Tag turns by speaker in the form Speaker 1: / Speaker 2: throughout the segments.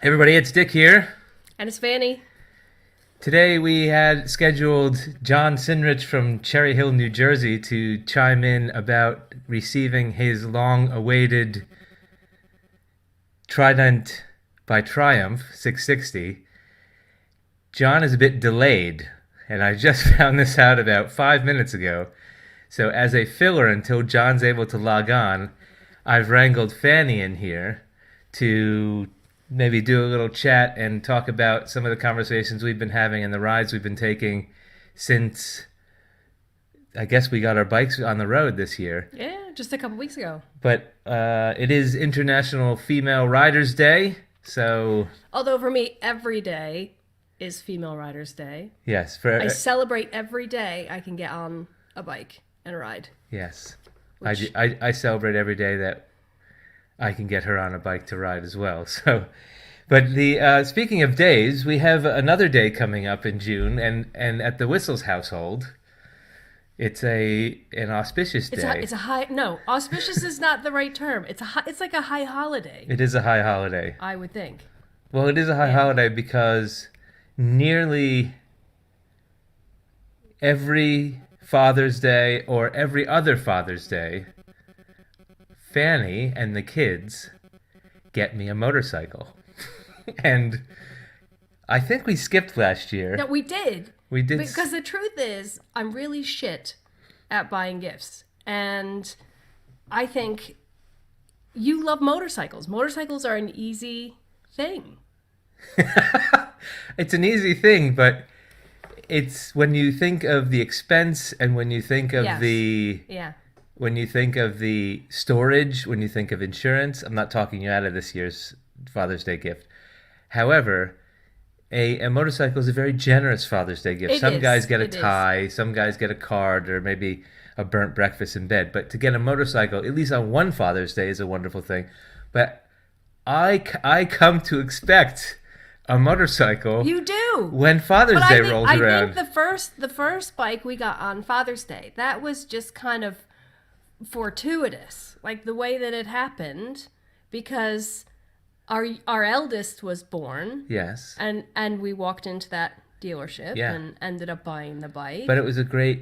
Speaker 1: Everybody, it's Dick here.
Speaker 2: And it's Fanny.
Speaker 1: Today we had scheduled John Sinrich from Cherry Hill, New Jersey to chime in about receiving his long-awaited Trident by Triumph 660. John is a bit delayed, and I just found this out about 5 minutes ago. So as a filler until John's able to log on, I've wrangled Fanny in here to maybe do a little chat and talk about some of the conversations we've been having and the rides we've been taking since, I guess, we got our bikes on the road this year.
Speaker 2: Yeah, just a couple weeks ago.
Speaker 1: But it is International Female Riders Day, so...
Speaker 2: Although for me, every day is Female Riders Day.
Speaker 1: Yes.
Speaker 2: I celebrate every day I can get on a bike and ride.
Speaker 1: Yes. I celebrate every day that I can get her on a bike to ride as well. So, but speaking of days, we have another day coming up in June, and at the Whistles household, it's an auspicious day.
Speaker 2: Auspicious is not the right term. It's like a high holiday.
Speaker 1: It is a high holiday.
Speaker 2: I would think.
Speaker 1: Well, it is a high holiday because nearly every Father's Day or every other Father's Day, Fanny and the kids get me a motorcycle. And I think we skipped last year.
Speaker 2: No, we did.
Speaker 1: We did.
Speaker 2: Because the truth is, I'm really shit at buying gifts. And I think you love motorcycles. Motorcycles are an easy thing.
Speaker 1: It's an easy thing, but it's when you think of the expense and when you think of when you think of the storage, when you think of insurance. I'm not talking you out of this year's Father's Day gift. However, a motorcycle is a very generous Father's Day gift. Some guys get a tie, some guys get a card, or maybe a burnt breakfast in bed. But to get a motorcycle, at least on one Father's Day, is a wonderful thing. But I come to expect a motorcycle.
Speaker 2: You do.
Speaker 1: When Father's Day rolls around.
Speaker 2: I think the first bike we got on Father's Day, that was just kind of fortuitous, like the way that it happened, because our eldest was born.
Speaker 1: Yes.
Speaker 2: And we walked into that dealership and ended up buying the bike.
Speaker 1: But it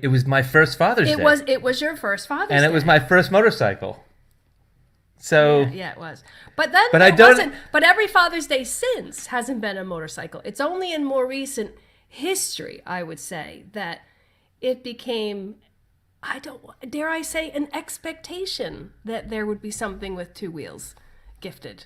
Speaker 1: was my first Father's Day.
Speaker 2: It was your first Father's Day.
Speaker 1: And it was my first motorcycle. So
Speaker 2: yeah, it was. But then but every Father's Day since hasn't been a motorcycle. It's only in more recent history, I would say, that it became, dare I say, an expectation that there would be something with two wheels gifted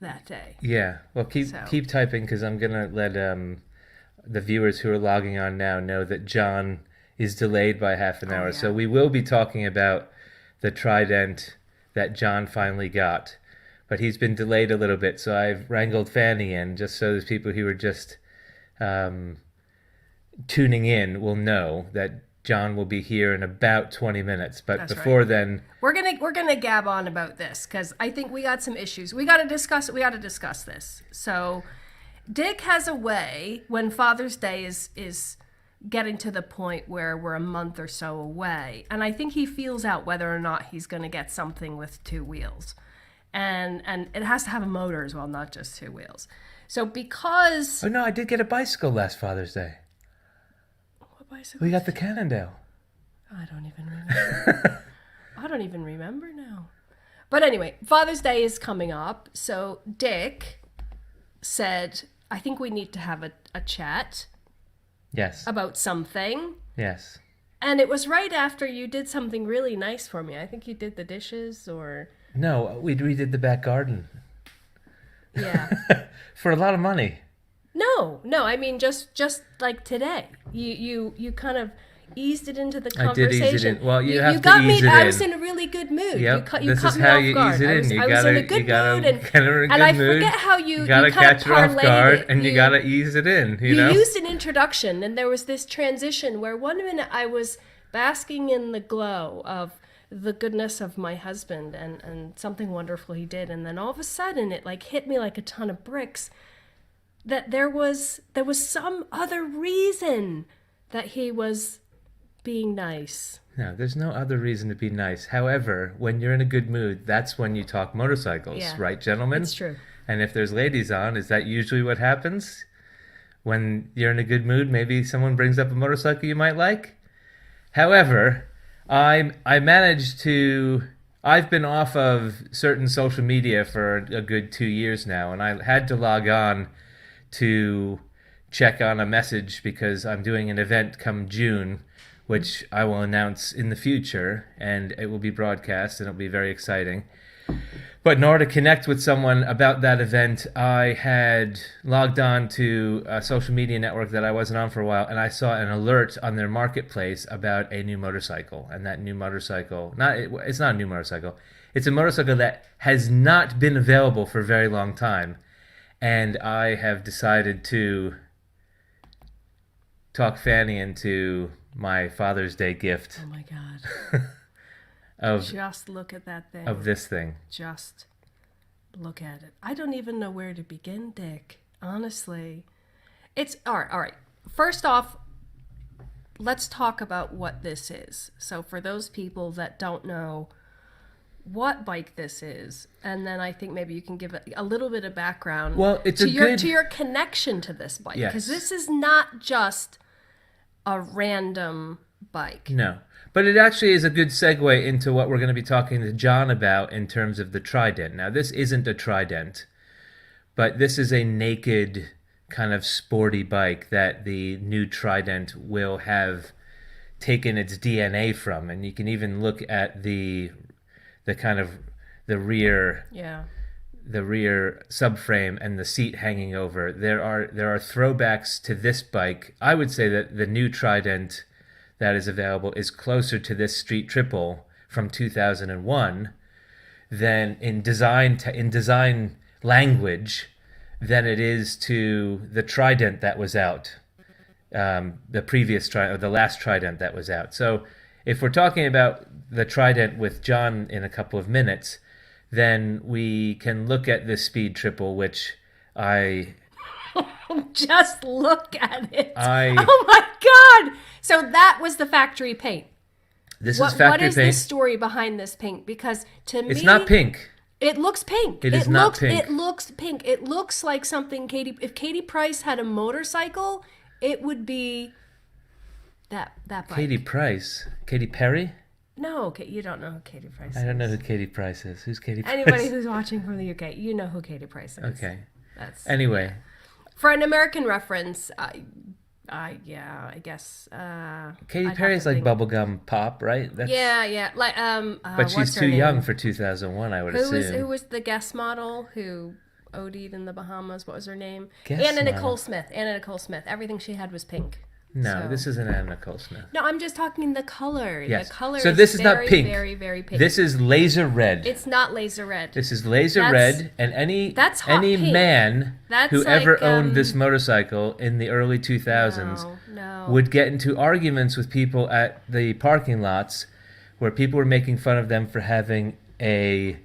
Speaker 2: that day.
Speaker 1: Yeah. Well, keep typing, because I'm going to let the viewers who are logging on now know that John is delayed by half an hour. Yeah. So we will be talking about the Trident that John finally got, but he's been delayed a little bit, so I've wrangled Fanny in just so those people who are just tuning in will know that John will be here in about 20 minutes. But that's before right. Then,
Speaker 2: we're gonna gab on about this because I think we got some issues. We got to discuss this. So, Dick has a way when Father's Day is getting to the point where we're a month or so away, and I think he feels out whether or not he's going to get something with two wheels, and it has to have a motor as well, not just two wheels. So because
Speaker 1: I did get a bicycle last Father's Day.
Speaker 2: What bicycle?
Speaker 1: We got the Cannondale.
Speaker 2: I don't even remember. I don't even remember now. But anyway, Father's Day is coming up, so Dick said, I think we need to have a chat.
Speaker 1: Yes.
Speaker 2: About something.
Speaker 1: Yes.
Speaker 2: And it was right after you did something really nice for me. I think you did the dishes or...
Speaker 1: No, we redid the back garden.
Speaker 2: Yeah.
Speaker 1: For a lot of money.
Speaker 2: No, I mean just like today. You kind of eased it into the conversation.
Speaker 1: I did ease it in. Well, you have to
Speaker 2: got
Speaker 1: ease
Speaker 2: me.
Speaker 1: it
Speaker 2: I
Speaker 1: in.
Speaker 2: was in a really good mood.
Speaker 1: Yep.
Speaker 2: You
Speaker 1: This
Speaker 2: cut
Speaker 1: is
Speaker 2: me
Speaker 1: how
Speaker 2: off
Speaker 1: you
Speaker 2: guard.
Speaker 1: ease it in.
Speaker 2: I was in a good mood, and I forget how you
Speaker 1: gotta catch her off guard, and you gotta ease it in. You know?
Speaker 2: used an introduction, and there was this transition where one minute I was basking in the glow of the goodness of my husband and something wonderful he did, and then all of a sudden it like hit me like a ton of bricks that there was some other reason that he was being nice.
Speaker 1: No, there's no other reason to be nice. However, when you're in a good mood, that's when you talk motorcycles, right, gentlemen?
Speaker 2: It's true.
Speaker 1: And if there's ladies on, is that usually what happens? When you're in a good mood, maybe someone brings up a motorcycle you might like. However, I managed to... I've been off of certain social media for a good 2 years now, and I had to log on to check on a message because I'm doing an event come June, which I will announce in the future, and it will be broadcast, and it'll be very exciting. But in order to connect with someone about that event, I had logged on to a social media network that I wasn't on for a while, and I saw an alert on their marketplace about a new motorcycle. And that new motorcycle, it's not a new motorcycle. It's a motorcycle that has not been available for a very long time. And I have decided to talk Fanny into my Father's Day gift.
Speaker 2: Oh my God. Just look at that thing.
Speaker 1: Of this thing.
Speaker 2: Just look at it. I don't even know where to begin, Dick. Honestly. It's all right. First off, let's talk about what this is. So for those people that don't know what bike this is, and then I think maybe you can give a little bit of background to your connection to this bike. Because this is not just a random bike.
Speaker 1: No. But it actually is a good segue into what we're going to be talking to John about in terms of the Trident. Now, this isn't a Trident, but this is a naked kind of sporty bike that the new Trident will have taken its DNA from. And you can even look at the kind of the rear subframe and the seat hanging over. There are throwbacks to this bike. I would say that the new Trident that is available is closer to this Street Triple from 2001 than in design language than it is to the Trident that was out, the previous Trident, or the last Trident that was out. So if we're talking about the Trident with John in a couple of minutes, then we can look at this Speed Triple, which I...
Speaker 2: Just look at it. Oh my God! So that was the factory paint.
Speaker 1: This is factory paint. What is
Speaker 2: the story behind this paint? Because to me,
Speaker 1: it's not pink.
Speaker 2: It looks pink.
Speaker 1: It is not pink.
Speaker 2: It looks pink. It looks like something if Katie Price had a motorcycle, it would be that bike.
Speaker 1: Katie Price? Katy Perry?
Speaker 2: No, you don't know who Katie Price is.
Speaker 1: I don't know who Katie Price is. Who's Katie Price?
Speaker 2: Anybody who's watching from the UK, you know who Katie Price is.
Speaker 1: Okay. Anyway.
Speaker 2: For an American reference, I guess.
Speaker 1: Katy Perry's like bubblegum pop, right?
Speaker 2: Yeah. Like
Speaker 1: but she's too young for 2001, I would assume.
Speaker 2: Who was the guest model who OD'd in the Bahamas? What was her name?
Speaker 1: Anna
Speaker 2: Nicole Smith. Everything she had was pink.
Speaker 1: No, this isn't Anna Nicole Smith.
Speaker 2: No, I'm just talking the color.
Speaker 1: Yes.
Speaker 2: The color
Speaker 1: so this is
Speaker 2: very,
Speaker 1: not pink.
Speaker 2: Very, very pink.
Speaker 1: This is laser red.
Speaker 2: It's not laser red.
Speaker 1: This is laser red, and any
Speaker 2: pink.
Speaker 1: man who
Speaker 2: like,
Speaker 1: ever owned this motorcycle in the early 2000s would get into arguments with people at the parking lots where people were making fun of them for having a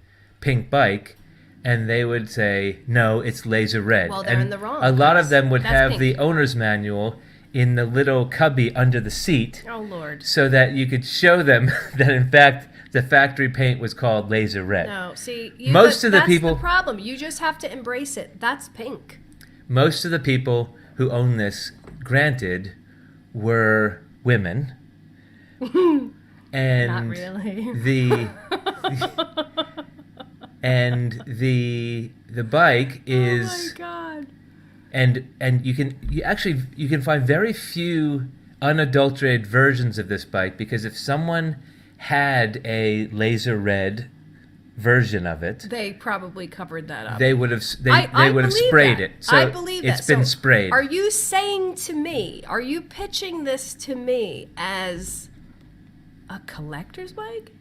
Speaker 1: pink bike, and they would say, no, it's laser red.
Speaker 2: Well, they're in the wrong.
Speaker 1: A lot of them would have
Speaker 2: pink.
Speaker 1: The owner's manual in the little cubby under the seat.
Speaker 2: Oh, Lord.
Speaker 1: So that you could show them that, in fact, the factory paint was called laser red.
Speaker 2: No, see,
Speaker 1: that's
Speaker 2: the problem. You just have to embrace it. That's pink.
Speaker 1: Most of the people who own this, granted, were women. And
Speaker 2: not really.
Speaker 1: The bike is...
Speaker 2: Oh, my God.
Speaker 1: And you can find very few unadulterated versions of this bike, because if someone had a laser red version of it,
Speaker 2: they probably covered that up.
Speaker 1: They would have sprayed it. So
Speaker 2: I believe
Speaker 1: it's been sprayed.
Speaker 2: Are you saying to me? Are you pitching this to me as a collector's bike?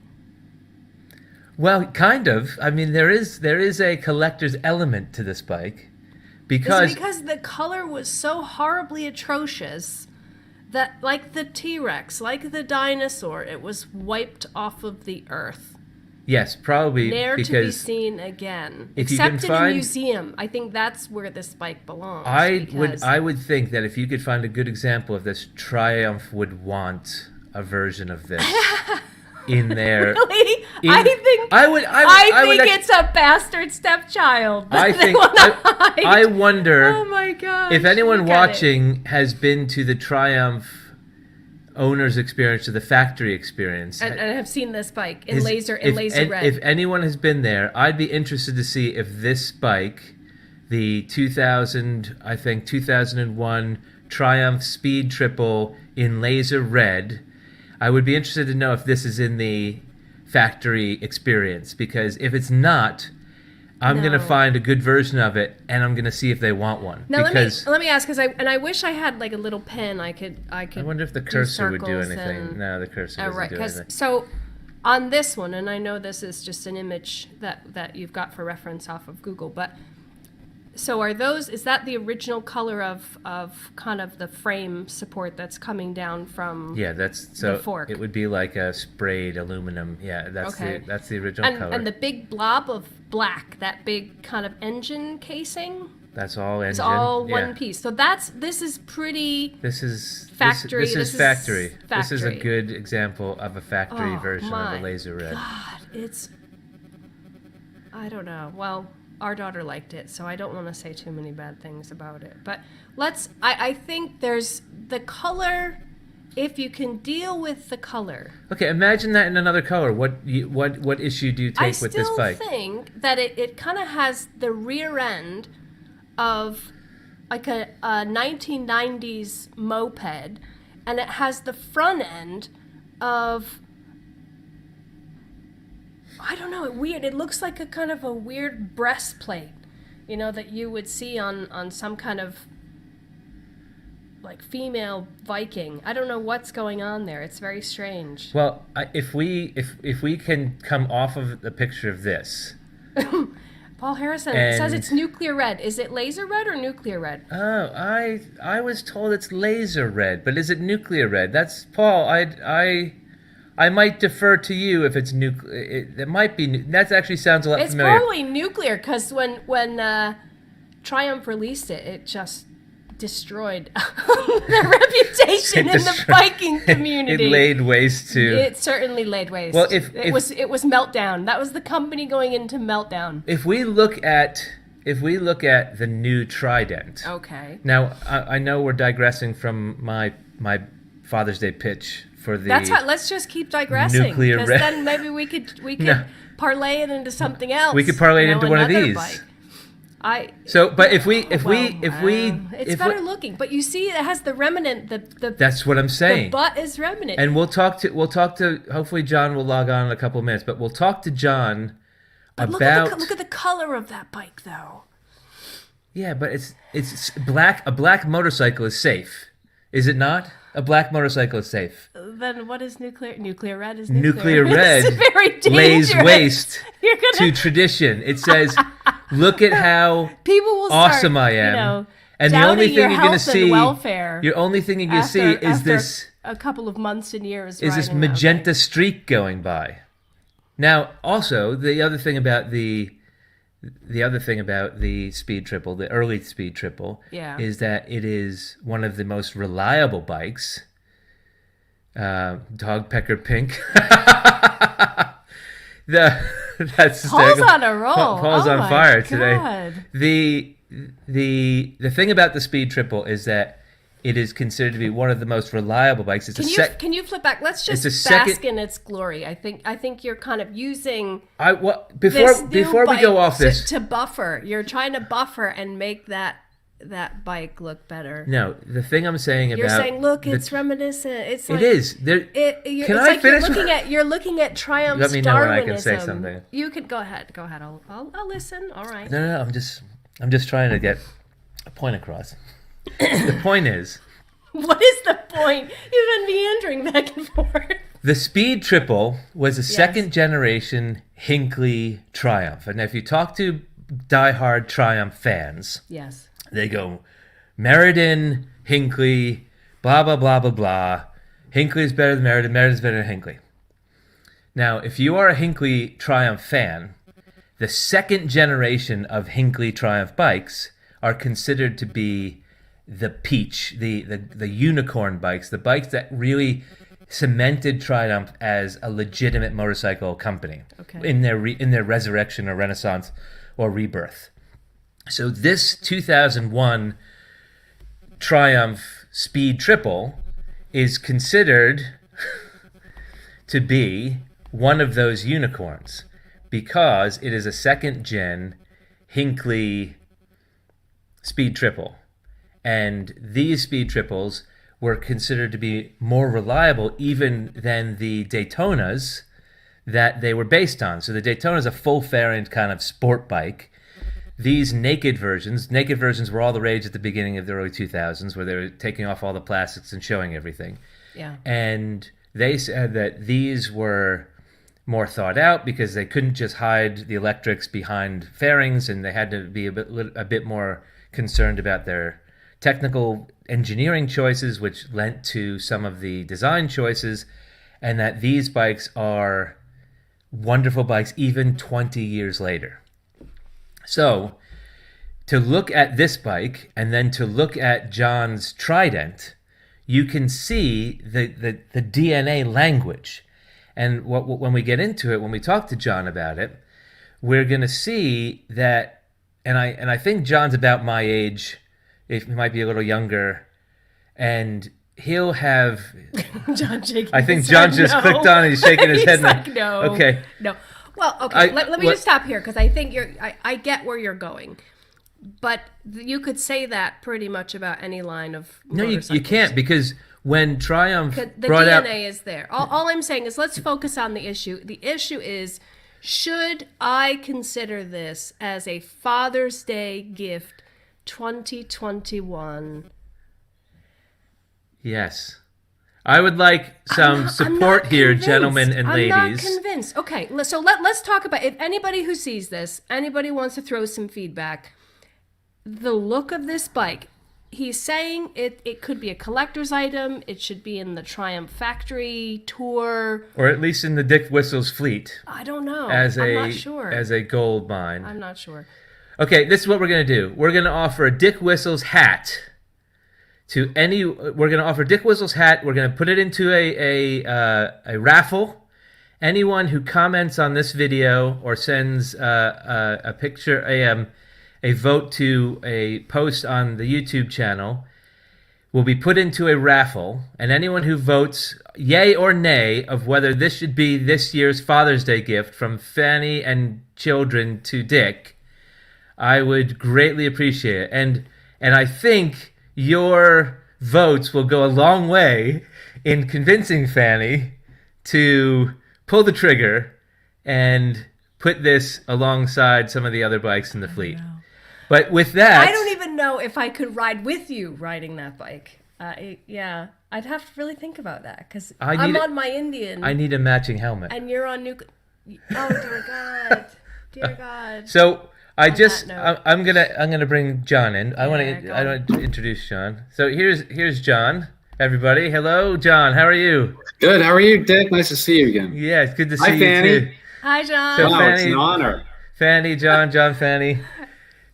Speaker 1: Well, kind of. I mean, there is a collector's element to this bike. Because
Speaker 2: the color was so horribly atrocious that, like the T-Rex, like the dinosaur, it was wiped off of the earth.
Speaker 1: Yes, probably
Speaker 2: Ne'er
Speaker 1: because...
Speaker 2: to be seen again. Except in a museum. I think that's where this bike belongs.
Speaker 1: I would think that if you could find a good example of this, Triumph would want a version of this. in there.
Speaker 2: Really?
Speaker 1: I think
Speaker 2: it's a bastard stepchild.
Speaker 1: I wonder.
Speaker 2: Oh my gosh!
Speaker 1: If anyone watching has been to the Triumph owner's experience, to the factory experience,
Speaker 2: and have seen this bike in laser red.
Speaker 1: If anyone has been there, I'd be interested to see if this bike, the 2001 Triumph Speed Triple in laser red, I would be interested to know if this is in the factory experience, because if it's not, I'm going to find a good version of it, and I'm going to see if they want one.
Speaker 2: Now let me ask, because I wish I had like a little pen I could. I
Speaker 1: wonder if the cursor would do anything. No, the cursor doesn't do anything.
Speaker 2: So on this one, and I know this is just an image that you've got for reference off of Google, but so is that the original color of kind of the frame support that's coming down from the fork?
Speaker 1: It would be like a sprayed aluminum. Yeah, that's the original color.
Speaker 2: And the big blob of black, that big kind of engine casing.
Speaker 1: That's all engine.
Speaker 2: It's all one piece. So this is pretty.
Speaker 1: This is
Speaker 2: factory.
Speaker 1: This is factory. This is a good example of a factory version of a laser red.
Speaker 2: God, I don't know. Well, our daughter liked it, so I don't want to say too many bad things about it. But I think there's the color. If you can deal with the color.
Speaker 1: Okay, imagine that in another color. What issue do you take with this bike?
Speaker 2: I still think that it kind of has the rear end of like a 1990s moped, and it has the front end of, I don't know, weird. It looks like a kind of a weird breastplate, that you would see on some kind of like female Viking. I don't know what's going on there. It's very strange.
Speaker 1: Well, if we can come off of the picture of this.
Speaker 2: Paul Harrison says it's nuclear red. Is it laser red or nuclear red?
Speaker 1: Oh, I was told it's laser red, but is it nuclear red? That's Paul. I might defer to you if it's nuclear. It might be. That actually sounds a lot familiar.
Speaker 2: It's probably nuclear, because when Triumph released it, it just destroyed their reputation in the biking community.
Speaker 1: It laid waste to.
Speaker 2: It certainly laid waste.
Speaker 1: Well,
Speaker 2: it was meltdown. That was the company going into meltdown.
Speaker 1: If we look at the new Trident.
Speaker 2: Okay.
Speaker 1: Now I know we're digressing from my Father's Day pitch for the.
Speaker 2: Let's just keep digressing.
Speaker 1: Nuclear red.
Speaker 2: Because then maybe we could parlay it into something else.
Speaker 1: We could parlay it into one of these.
Speaker 2: Bike.
Speaker 1: It's better
Speaker 2: looking, but you see, it has the remnant. The
Speaker 1: that's what I'm saying.
Speaker 2: The butt is remnant.
Speaker 1: And we'll talk to. Hopefully, John will log on in a couple of minutes. But we'll talk to John about.
Speaker 2: Look at the color of that bike, though.
Speaker 1: Yeah, but it's black. A black motorcycle is safe, is it not? A black motorcycle is safe.
Speaker 2: Then what is nuclear? Nuclear red is
Speaker 1: nuclear red.
Speaker 2: It's very dangerous.
Speaker 1: Lays waste to tradition. It says, "Look at how
Speaker 2: people will
Speaker 1: awesome I am." And the only thing you're going to see,
Speaker 2: your
Speaker 1: only thing you're going to see is this.
Speaker 2: A couple of months and years.
Speaker 1: Is this magenta streak going by? Now, also the other thing about the Speed Triple, the early Speed Triple, is that it is one of the most reliable bikes. Dog Pecker Pink. That's
Speaker 2: Paul's on a roll.
Speaker 1: Paul's on fire today.
Speaker 2: God.
Speaker 1: The thing about the Speed Triple is that it is considered to be one of the most reliable bikes.
Speaker 2: Can you flip back? Let's just bask in its glory. I think you're kind of using
Speaker 1: before we go off this
Speaker 2: to buffer. You're trying to buffer and make that bike look better.
Speaker 1: No, the thing I'm saying
Speaker 2: you're saying, look, it's reminiscent. It's like,
Speaker 1: it is. Can I finish?
Speaker 2: You're looking at Triumph's
Speaker 1: Let me know
Speaker 2: Darwinism.
Speaker 1: when I can say something.
Speaker 2: You can go ahead. I'll listen. All right.
Speaker 1: No. I'm just trying to get a point across. The point is...
Speaker 2: What is the point? You've been meandering back and forth.
Speaker 1: The Speed Triple was a second generation Hinckley Triumph. And if you talk to diehard Triumph fans, they go, Meriden, Hinckley, blah, blah, blah, blah, blah. Hinckley is better than Meriden. Meriden is better than Hinckley. Now, if you are a Hinckley Triumph fan, the second generation of Hinckley Triumph bikes are considered to be the peach, the unicorn bikes, the bikes that really cemented Triumph as a legitimate motorcycle company in their resurrection or renaissance or rebirth. So this 2001 Triumph Speed Triple is considered to be one of those unicorns because it is a second-gen Hinckley Speed Triple. And these Speed Triples were considered to be more reliable even than the Daytonas that they were based on. So the Daytona is a full fairing kind of sport bike. These naked versions were all the rage at the beginning of the early 2000s, where they were taking off all the plastics and showing everything. Yeah. And they said that these were more thought out because they couldn't just hide the electrics behind fairings, and they had to be a bit more concerned about their technical engineering choices, which lent to some of the design choices, and that these bikes are wonderful bikes even 20 years later. So to look at this bike and then to look at John's Trident, you can see the DNA language. And when we get into it, when we talk to John about it, we're going to see that, and I think John's about my age, if he might be a little younger, and he'll have...
Speaker 2: John shaking
Speaker 1: I think John just clicked on and he's shaking his head.
Speaker 2: Like, no.
Speaker 1: Okay.
Speaker 2: No. Well, okay, let me just stop here, because I think I get where you're going. But you could say that pretty much about any line of motorcycles.
Speaker 1: No, you can't, because when Triumph
Speaker 2: brought out... The DNA is there. All I'm saying is let's focus on the issue. The issue is, should I consider this as a Father's Day gift 2021?
Speaker 1: Yes. I would like some support here, gentlemen and ladies.
Speaker 2: I'm not convinced. Okay, so let's talk about, if anybody who sees this, anybody wants to throw some feedback, the look of this bike, he's saying it could be a collector's item, it should be in the Triumph factory tour.
Speaker 1: Or at least in the Dick Whistle's fleet.
Speaker 2: I don't know.
Speaker 1: I'm
Speaker 2: not sure.
Speaker 1: As a gold mine.
Speaker 2: I'm not sure.
Speaker 1: Okay, this is what we're going to do. We're going to offer a Dick Whistle's hat to any... We're going to offer Dick Whistle's hat. We're going to put it into a raffle. Anyone who comments on this video or sends a picture, a vote to a post on the YouTube channel will be put into a raffle, and anyone who votes yay or nay of whether this should be this year's Father's Day gift from Fanny and children to Dick, I would greatly appreciate it. And I think your votes will go a long way in convincing Fanny to pull the trigger and put this alongside some of the other bikes in the fleet. But with that...
Speaker 2: I don't even know if I could ride with you riding that bike. Yeah, I'd have to really think about that, because I'm on my Indian.
Speaker 1: I need a matching helmet.
Speaker 2: And you're on Oh, dear God. Dear God.
Speaker 1: So I'm gonna bring John in. I want to introduce John. So here's John. Everybody, hello, John. How are you?
Speaker 3: Good. How are you, Dick? Nice to see you again.
Speaker 1: Yeah, it's good to see
Speaker 3: Hi,
Speaker 1: you
Speaker 3: Fanny.
Speaker 1: too.
Speaker 2: Hi, John.
Speaker 1: So
Speaker 3: Wow, it's an honor.
Speaker 1: Fanny, John, Fanny.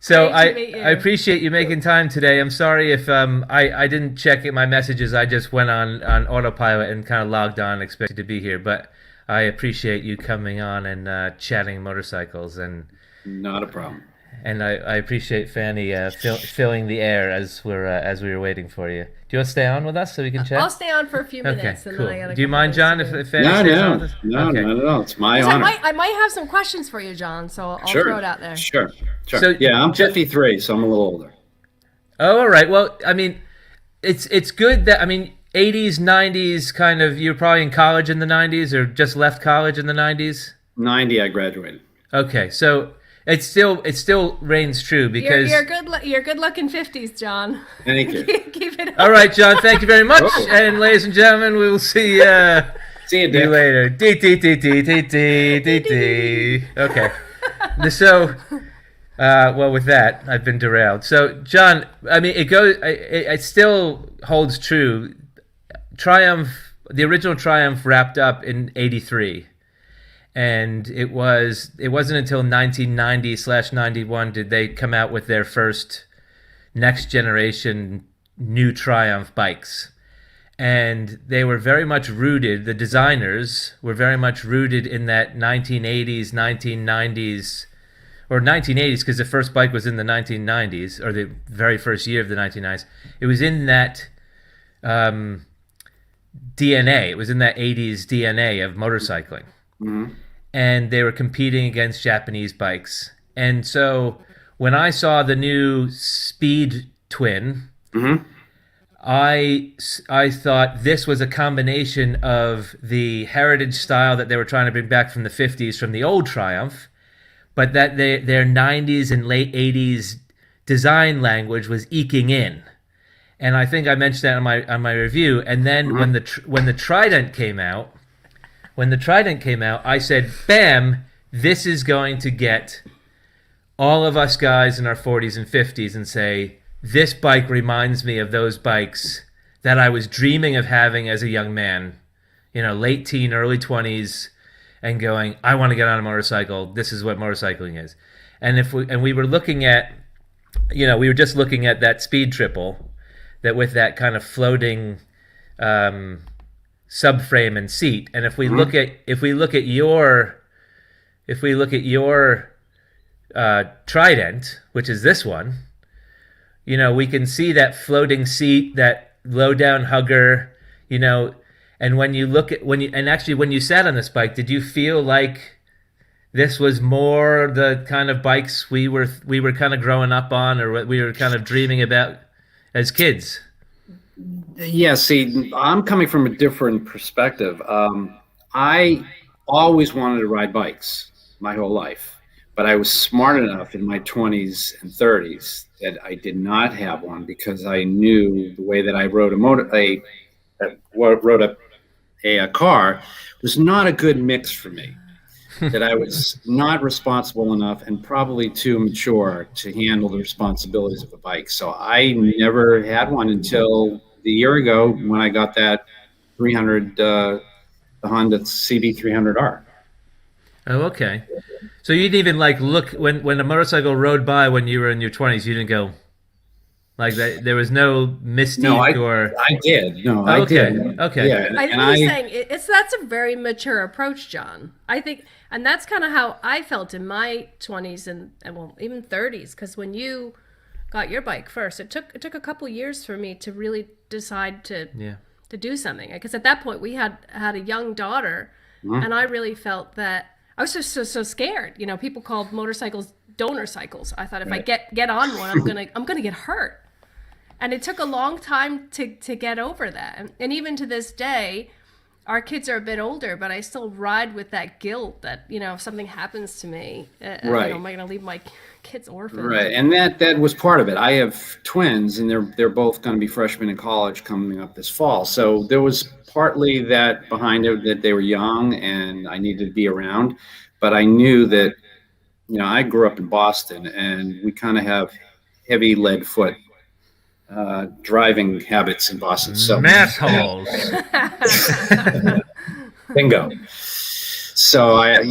Speaker 1: So I appreciate you making time today. I'm sorry if I didn't check my messages. I just went on autopilot and kind of logged on, expected to be here. But I appreciate you coming on and chatting motorcycles. And
Speaker 3: not a problem.
Speaker 1: And I appreciate Fanny filling the air as we were waiting for you. Do you want to stay on with us so we can chat?
Speaker 2: I'll stay on for a few minutes.
Speaker 1: Okay,
Speaker 2: and
Speaker 1: cool.
Speaker 2: then I gotta
Speaker 1: Do you mind, John, if Fanny stays on with us?
Speaker 3: No,
Speaker 1: okay.
Speaker 3: not at all. It's my honor.
Speaker 2: I might have some questions for you, John, so I'll throw it out there.
Speaker 3: Sure.
Speaker 1: So,
Speaker 3: yeah, I'm 53, so I'm a little older.
Speaker 1: Oh, all right. Well, I mean, it's good that, 80s, 90s kind of, you're probably in college in the 90s or just left college in the 90s?
Speaker 3: 90, I graduated.
Speaker 1: Okay, so it still reigns true because...
Speaker 2: You're good looking 50s, John.
Speaker 3: Thank you.
Speaker 2: Keep it up.
Speaker 1: All right, John, thank you very much. And ladies and gentlemen, we will see you later. Okay. So... well, with that, I've been derailed. So, John, it still holds true. The original Triumph wrapped up in '83, and it wasn't until 1990/91 did they come out with their first next generation new Triumph bikes. and they were very much rooted. The designers were very much rooted in that 1980s, 1990s, or 1980s, because the first bike was in the 1990s, or the very first year of the 1990s. It was in that DNA. It was in that 80s DNA of motorcycling.
Speaker 3: Mm-hmm.
Speaker 1: And they were competing against Japanese bikes. And so when I saw the new Speed Twin,
Speaker 3: Mm-hmm.
Speaker 1: I thought this was a combination of the heritage style that they were trying to bring back from the 50s, from the old Triumph, but that their 90s and late 80s design language was eking in. And I think I mentioned that on my review. And then when the Trident came out, I said, bam, this is going to get all of us guys in our 40s and 50s and say, this bike reminds me of those bikes that I was dreaming of having as a young man, late teen, early 20s, and going, I want to get on a motorcycle. This is what motorcycling is. And we were looking at, we were just looking at that Speed Triple, that with that kind of floating subframe and seat. And if we look at your Trident, which is this one, we can see that floating seat, that low down hugger, and when you sat on this bike, did you feel like this was more the kind of bikes we were kind of growing up on, or what we were kind of dreaming about as kids?
Speaker 3: Yeah, see, I'm coming from a different perspective. I always wanted to ride bikes my whole life, but I was smart enough in my 20s and 30s that I did not have one, because I knew the way that I rode a car was not a good mix for me. That I was not responsible enough and probably too mature to handle the responsibilities of a bike. So I never had one until the year ago when I got that 300, the Honda CB300R.
Speaker 1: Oh, okay. So you didn't even look when a motorcycle rode by when you were in your 20s. You didn't go like that. There was no mystique.
Speaker 3: No, I did. No, I did.
Speaker 1: Okay.
Speaker 2: Yeah, I think he's saying that's a very mature approach, John. I think, and that's kind of how I felt in my 20s and well, even 30s. Because when you got your bike first, it took a couple years for me to really decide to do something. Because at that point we had a young daughter, and I really felt that. I was just so scared. People called motorcycles donor cycles. I thought if I get on one, I'm gonna get hurt. And it took a long time to get over that. And even to this day, our kids are a bit older, but I still ride with that guilt that, if something happens to me,
Speaker 3: right.
Speaker 2: Am I going to leave my kids orphans?
Speaker 3: Right. And that was part of it. I have twins, and they're both going to be freshmen in college coming up this fall. So there was partly that behind it, that they were young and I needed to be around. But I knew that, I grew up in Boston, and we kind of have heavy lead foot driving habits in Boston. So
Speaker 1: massholes.
Speaker 3: Bingo. So I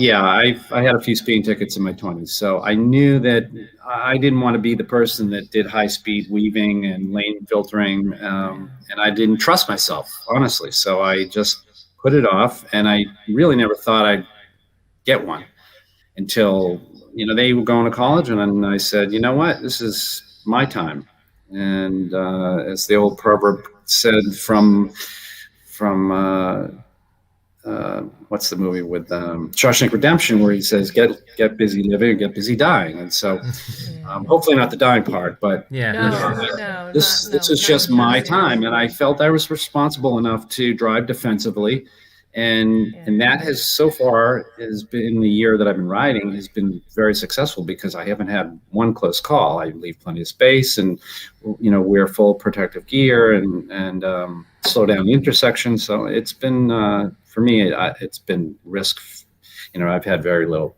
Speaker 3: had a few speeding tickets in my 20s. So I knew that I didn't want to be the person that did high speed weaving and lane filtering, and I didn't trust myself, honestly. So I just put it off, and I really never thought I'd get one until they were going to college, and then I said, you know what, this is my time. And as the old proverb said, from what's the movie with Shawshank Redemption, where he says, "Get busy living or get busy dying." And so, hopefully not the dying part, but this is just my time, and I felt I was responsible enough to drive defensively. And that has so far has been the year that I've been riding has been very successful, because I haven't had one close call. I leave plenty of space, and wear full protective gear and slow down the intersection. So it's been for me, it's been risk. I've had very little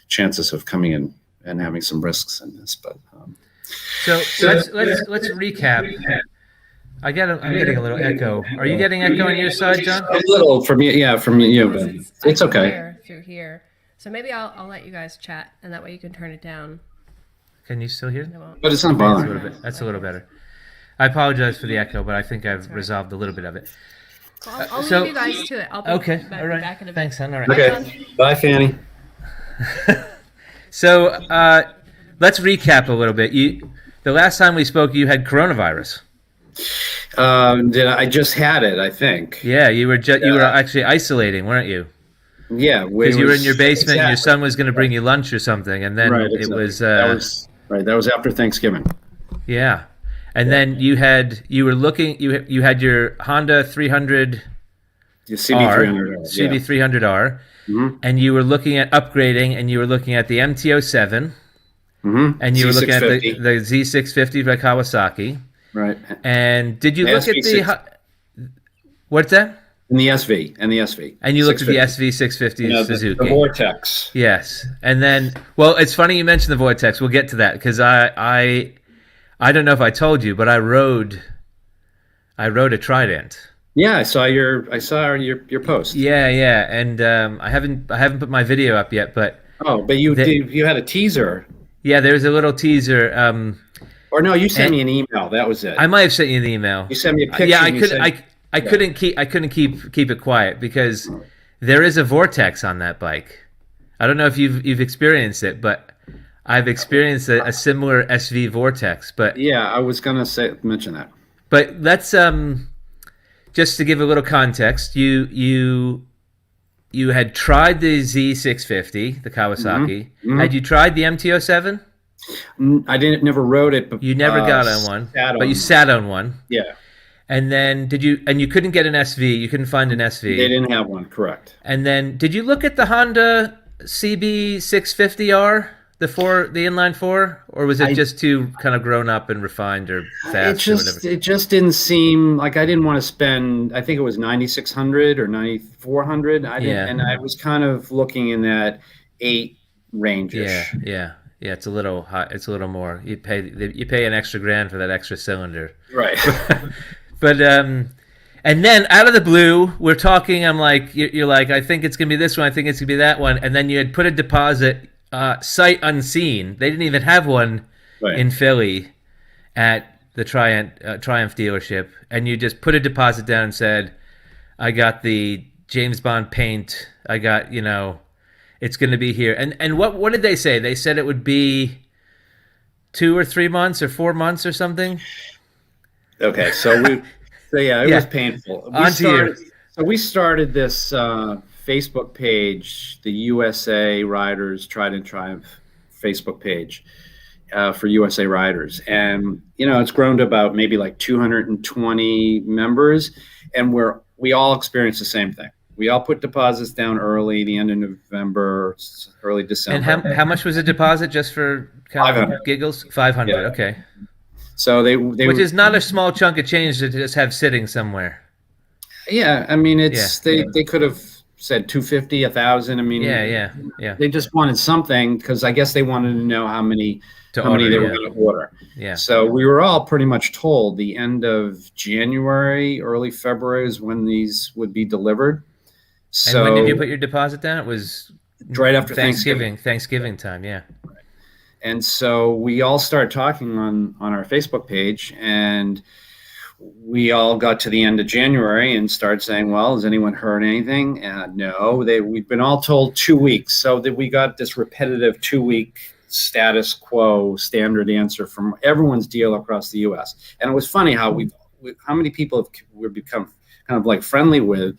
Speaker 3: chances of coming in and having some risks in this. But
Speaker 1: so let's recap. I'm getting a little echo. Are you getting echo on your side, John?
Speaker 3: A little from you, from you, but it's okay.
Speaker 2: Through here, so maybe I'll let you guys chat, and that way you can turn it down.
Speaker 1: Can you still hear?
Speaker 3: But it's not bothering.
Speaker 1: That's a little better. I apologize for the echo, but I think I've resolved a little bit of it.
Speaker 2: I'll leave you guys to it. I'll be
Speaker 1: okay.
Speaker 2: back,
Speaker 1: All right.
Speaker 2: back in a bit.
Speaker 1: Thanks, son. All right.
Speaker 3: Okay. Bye, Fanny.
Speaker 1: So let's recap a little bit. The last time we spoke, you had coronavirus.
Speaker 3: I just had it, I think.
Speaker 1: Yeah, you were actually isolating, weren't you?
Speaker 3: Yeah,
Speaker 1: because you were in your basement. Exactly. And your son was going to bring you lunch or something, and then it was
Speaker 3: that was after Thanksgiving.
Speaker 1: Yeah, and then you had your Honda 300.
Speaker 3: Your
Speaker 1: CB300R,
Speaker 3: mm-hmm.
Speaker 1: and you were looking at upgrading, and you were looking at the MT-07,
Speaker 3: mm-hmm.
Speaker 1: and you were looking at the Z650 by Kawasaki.
Speaker 3: Right.
Speaker 1: And did you look at the... What's that?
Speaker 3: And the SV.
Speaker 1: And you looked at the SV650 Suzuki.
Speaker 3: The Vortex.
Speaker 1: Yes. And then... Well, it's funny you mentioned the Vortex. We'll get to that, because I don't know if I told you, but I rode a Trident.
Speaker 3: Yeah, I saw your post.
Speaker 1: Yeah, and I haven't put my video up yet, but
Speaker 3: you had a teaser.
Speaker 1: Yeah, there was a little teaser.
Speaker 3: Or no, you sent me an email. That was it.
Speaker 1: I might have sent you an email.
Speaker 3: You sent me a picture.
Speaker 1: Yeah, I couldn't keep it quiet because there is a Vortex on that bike. I don't know if you've experienced it, but I've experienced a similar SV Vortex. But
Speaker 3: yeah, I was gonna mention that.
Speaker 1: But let's just to give a little context, you had tried the Z650, the Kawasaki.
Speaker 3: Mm-hmm.
Speaker 1: Had you tried the MT-07?
Speaker 3: I never rode it, but
Speaker 1: you never got on one. But you sat on one.
Speaker 3: Yeah. And
Speaker 1: then you couldn't get an SV. You couldn't find an SV.
Speaker 3: They didn't have one, correct.
Speaker 1: And then did you look at the Honda CB650R? The inline four, or was it just too kind of grown up and refined or fast?
Speaker 3: It just didn't seem like I didn't want to spend. I think it was 9,600 or 9,400. And I was kind of looking in that 8 range-ish.
Speaker 1: Yeah. It's a little high. It's a little more. You pay an extra grand for that extra cylinder,
Speaker 3: right?
Speaker 1: But and then out of the blue, we're talking. I'm like, you're like, I think it's gonna be this one. I think it's gonna be that one. And then you had put a deposit. Sight unseen. They didn't even have one in Philly at the Triumph dealership, and you just put a deposit down and said, "I got the James Bond paint. I got it's going to be here." And what did they say? They said it would be 2 or 3 months or 4 months or something.
Speaker 3: Okay, it was painful. We started this. Facebook page, the USA Riders Trident Triumph Facebook page for USA Riders. And, it's grown to about maybe like 220 members. And we all experience the same thing. We all put deposits down early, the end of November, early December.
Speaker 1: And how much was a deposit just for kind of giggles? 500, yeah. Okay.
Speaker 3: So
Speaker 1: which is not a small chunk of change to just have sitting somewhere.
Speaker 3: Yeah, I mean, they could have said 250, 1,000. I mean,
Speaker 1: yeah.
Speaker 3: They just wanted something because I guess they wanted to know how many they were going to order.
Speaker 1: Yeah.
Speaker 3: So we were all pretty much told the end of January, early February is when these would be delivered. So
Speaker 1: and when did you put your deposit down? It was
Speaker 3: right after
Speaker 1: Thanksgiving time. Yeah.
Speaker 3: Right. And so we all started talking on our Facebook page, and we all got to the end of January and started saying, well, has anyone heard anything? No, we've been all told 2 weeks. So that we got this repetitive 2-week status quo standard answer from everyone's dealer across the U.S. And it was funny how many people we've become kind of like friendly with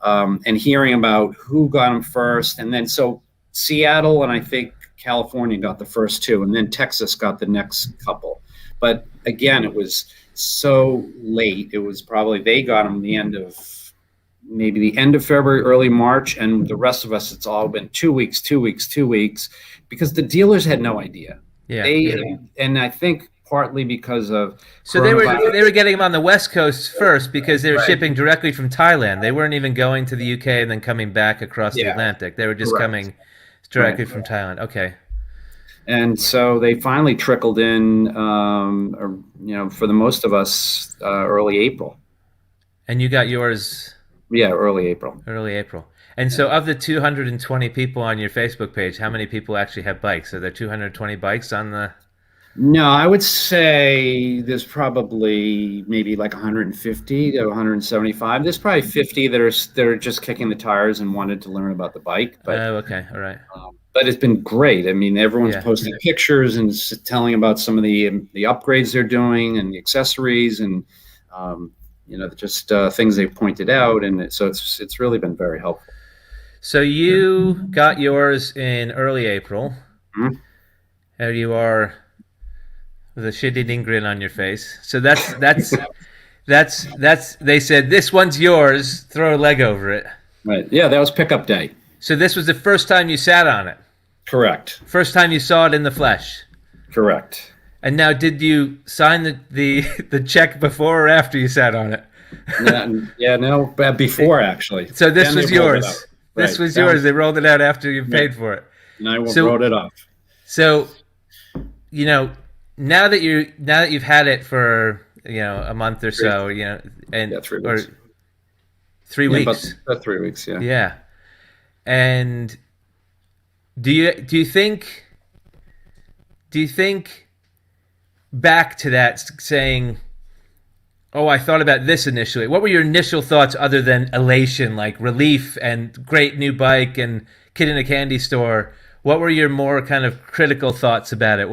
Speaker 3: and hearing about who got them first. And then so Seattle and I think California got the first 2, and then Texas got the next couple. But again, it was so late. It was probably they got them the end of February, early March, and the rest of us, it's all been 2 weeks, because the dealers had no idea. And I think partly because of
Speaker 1: they were getting them on the West Coast first because they were shipping directly from Thailand. They weren't even going to the UK and then coming back across the Atlantic. They were just coming directly from Thailand. Okay.
Speaker 3: And so they finally trickled in, for the most of us, early April.
Speaker 1: And you got yours?
Speaker 3: Yeah, early April.
Speaker 1: And so of the 220 people on your Facebook page, how many people actually have bikes? Are there 220 bikes on the...
Speaker 3: No, I would say there's probably maybe like 150 to 175. There's probably 50 that are just kicking the tires and wanted to learn about the bike. But
Speaker 1: okay, all right.
Speaker 3: But it's been great. I mean, everyone's posting pictures and telling about some of the upgrades they're doing and the accessories and just things they've pointed out, and so it's really been very helpful.
Speaker 1: So you got yours in early April.
Speaker 3: Mm-hmm.
Speaker 1: There you are with a shit-eating grin on your face. So that's they said, this one's yours, throw a leg over it.
Speaker 3: Right. Yeah, that was pickup day.
Speaker 1: So this was the first time you sat on it?
Speaker 3: Correct.
Speaker 1: First time you saw it in the flesh?
Speaker 3: Correct.
Speaker 1: And now, did you sign the check before or after you sat on it?
Speaker 3: No, before actually.
Speaker 1: So this was yours. This was yours. They rolled it out after you paid for it.
Speaker 3: And I wrote it off.
Speaker 1: So, now that you've had it for a month or so, and
Speaker 3: 3 weeks.
Speaker 1: Or 3 weeks.
Speaker 3: About 3 weeks, yeah.
Speaker 1: Yeah. And do you think back to that, saying, oh, I thought about this initially. What were your initial thoughts other than elation, like relief and great new bike and kid in a candy store? What were your more kind of critical thoughts about it?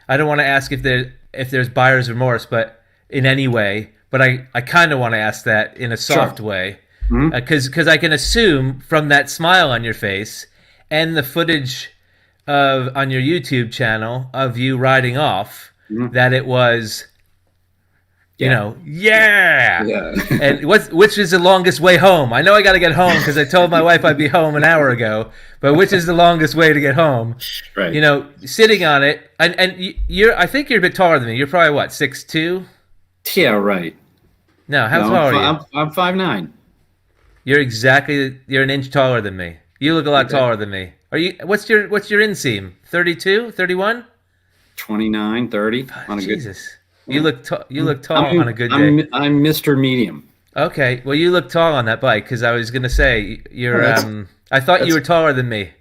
Speaker 1: I don't want to ask if there's buyer's remorse, but in any way, but I kind of want to ask that in a soft way. Because I can assume from that smile on your face and the footage on your YouTube channel of you riding off that it was, and which is the longest way home? I know I got to get home because I told my wife I'd be home an hour ago, but which is the longest way to get home?
Speaker 3: Right.
Speaker 1: Sitting on it, and I think you're a bit taller than me. You're probably what, 6'2"?
Speaker 3: Yeah, right.
Speaker 1: No, how tall are you?
Speaker 3: I'm 5'9".
Speaker 1: You're an inch taller than me. You look a lot taller than me. Are you? What's your inseam? 32, 31?
Speaker 3: 29, 30 on a
Speaker 1: Jesus. Good. You look tall on a good day.
Speaker 3: I'm Mr. Medium.
Speaker 1: Okay, well, you look tall on that bike because I was gonna say you're. I thought you were taller than me.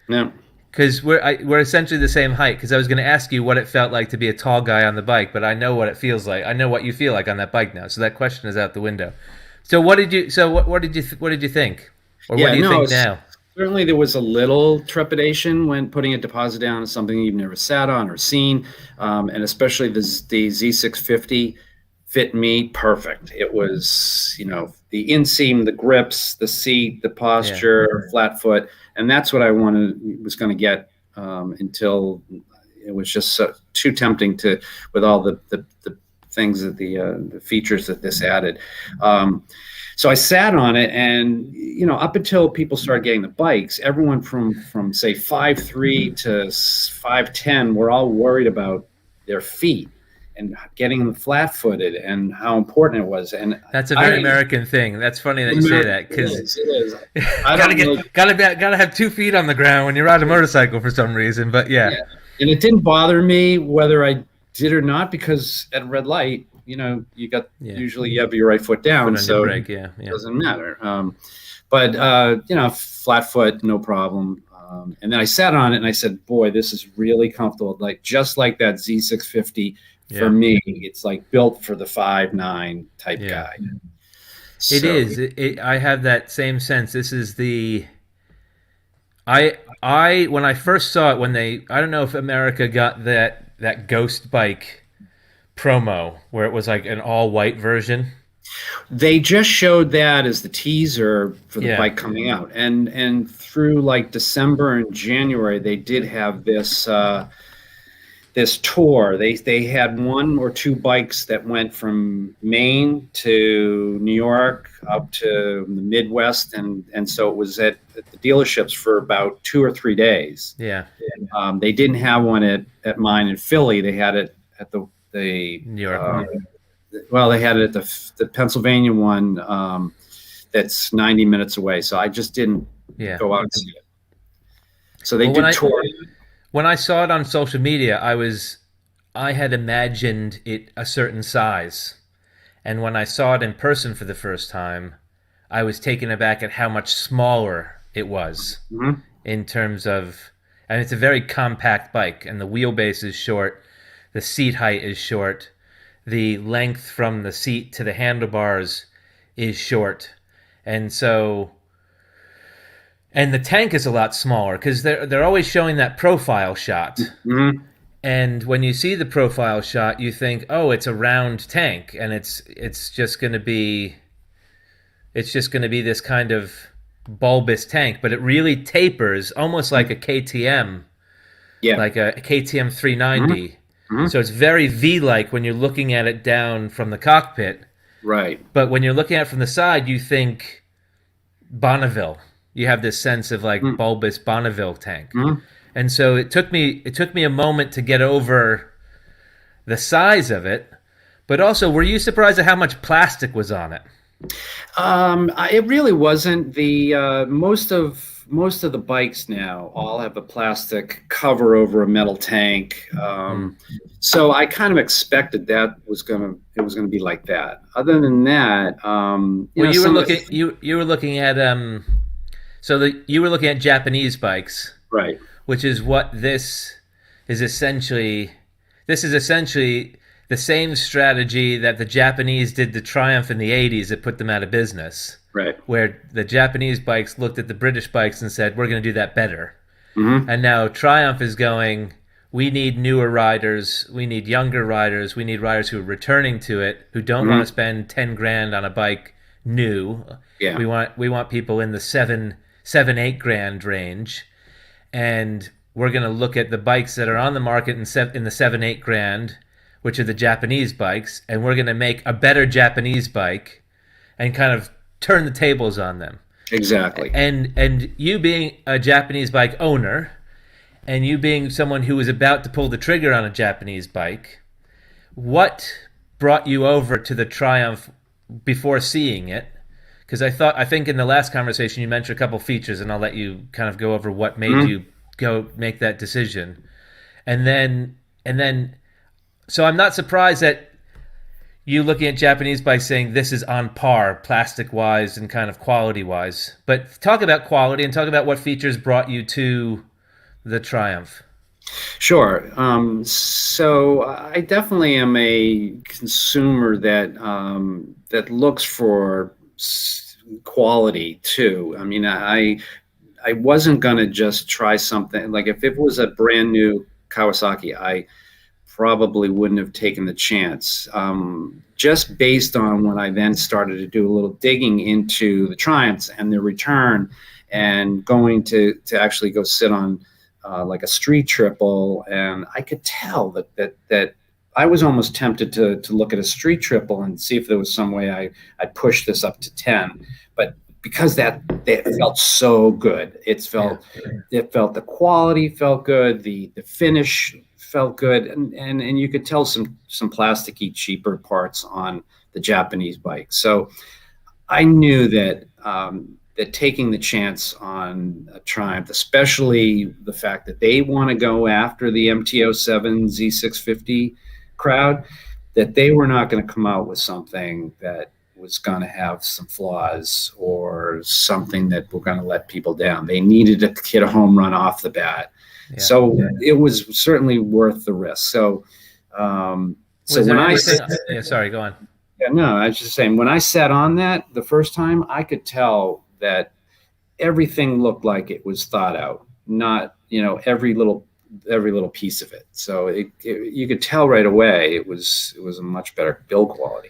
Speaker 3: No.
Speaker 1: Because we're essentially the same height. Because I was gonna ask you what it felt like to be a tall guy on the bike, but I know what it feels like. I know what you feel like on that bike now. So that question is out the window. So what did you think? Or what do you think now?
Speaker 3: Certainly there was a little trepidation when putting a deposit down on something you've never sat on or seen, and especially the Z650 fit me perfect. It was, the inseam, the grips, the seat, the posture, flat foot, and that's what I was going to get until it was just too tempting with all the things that the features that this added. So I sat on it, and up until people started getting the bikes, everyone from say 5'3" to 5'10" were all worried about their feet and getting them flat-footed and how important it was. And
Speaker 1: that's a very American thing. That's funny that you say that, because
Speaker 3: it is.
Speaker 1: gotta have 2 feet on the ground when you ride a motorcycle for some reason. But yeah.
Speaker 3: And it didn't bother me whether I did or not, because at red light, you got usually you have your right foot down, so
Speaker 1: brake,
Speaker 3: it doesn't matter. But flat foot, no problem. And then I sat on it and I said, boy, this is really comfortable. Like just like that Z650 for me, it's like built for the 5'9" type guy.
Speaker 1: It is. I have that same sense. This is the. I when I first saw it, I don't know if America got that ghost bike promo where it was like an all white version.
Speaker 3: They just showed that as the teaser for the bike coming out, and through like December and January they did have this this tour. They had 1 or 2 bikes that went from Maine to New York up to the Midwest, and so it was at the dealerships for about 2 or 3 days. They didn't have one at mine in Philly. They had it at the
Speaker 1: New York
Speaker 3: well, they had it at the Pennsylvania one that's 90 minutes away. So I just didn't go out and see it. So they did tour.
Speaker 1: When I saw it on social media, I had imagined it a certain size. And when I saw it in person for the first time, I was taken aback at how much smaller it was in terms of, and it's a very compact bike and the wheelbase is short. the seat height is short, the length from the seat to the handlebars is short, and so and the tank is a lot smaller because they're always showing that profile shot.
Speaker 3: Mm-hmm.
Speaker 1: And when you see the profile shot, you think, oh, it's a round tank, and it's just going to be this kind of bulbous tank, but it really tapers almost like a KTM, like a KTM 390. Mm-hmm. So it's very V-like when you're looking at it down from the cockpit.
Speaker 3: Right.
Speaker 1: But when you're looking at it from the side, you think Bonneville. You have this sense of like bulbous Bonneville tank. Mm-hmm. And so it took me a moment to get over the size of it, but also, were you surprised at how much plastic was on it?
Speaker 3: It really wasn't. The most of the bikes now all have a plastic cover over a metal tank. So I kind of expected that it was gonna be like that. Other than that,
Speaker 1: you were looking at you were looking at Japanese bikes,
Speaker 3: right?
Speaker 1: Which is what this is essentially. This is essentially the same strategy that the Japanese did to Triumph in the 80s that put them out of business.
Speaker 3: Right.
Speaker 1: Where the Japanese bikes looked at the British bikes and said, we're going to do that better. Mm-hmm. And now Triumph is going, we need newer riders, we need younger riders, we need riders who are returning to it, who don't want to spend 10 grand on a bike new.
Speaker 3: Yeah.
Speaker 1: We want people in the 7-8 grand range. And we're going to look at the bikes that are on the market in the 7-8 grand, which are the Japanese bikes, and we're going to make a better Japanese bike and kind of turn the tables on them.
Speaker 3: Exactly.
Speaker 1: And you being a Japanese bike owner, and you being someone who was about to pull the trigger on a Japanese bike, what brought you over to the Triumph before seeing it? Because I think in the last conversation you mentioned a couple features, and I'll let you kind of go over what made you go make that decision. And then so I'm not surprised that you looking at Japanese bikes saying this is on par plastic wise and kind of quality wise. But talk about quality and talk about what features brought you to the Triumph.
Speaker 3: Sure. So I definitely am a consumer that looks for quality too. I mean, I wasn't going to just try something like if it was a brand new Kawasaki, I probably wouldn't have taken the chance. Just based on when I then started to do a little digging into the Triumphs and their return, and going to actually go sit on like a street triple, and I could tell that I was almost tempted to look at a street triple and see if there was some way I'd push this up to 10, but because that felt so good, it felt the quality felt good, the finish felt good, and you could tell some plasticky cheaper parts on the Japanese bike. So I knew that that taking the chance on a Triumph, especially the fact that they want to go after the MT-07 Z650 crowd, that they were not going to come out with something that was going to have some flaws or something that were going to let people down. They needed to hit a home run off the bat. Yeah. So it was certainly worth the risk. So,
Speaker 1: sorry, go on.
Speaker 3: Yeah, no, I was just saying, when I sat on that the first time, I could tell that everything looked like it was thought out, not, every little piece of it. So you could tell right away it was a much better build quality.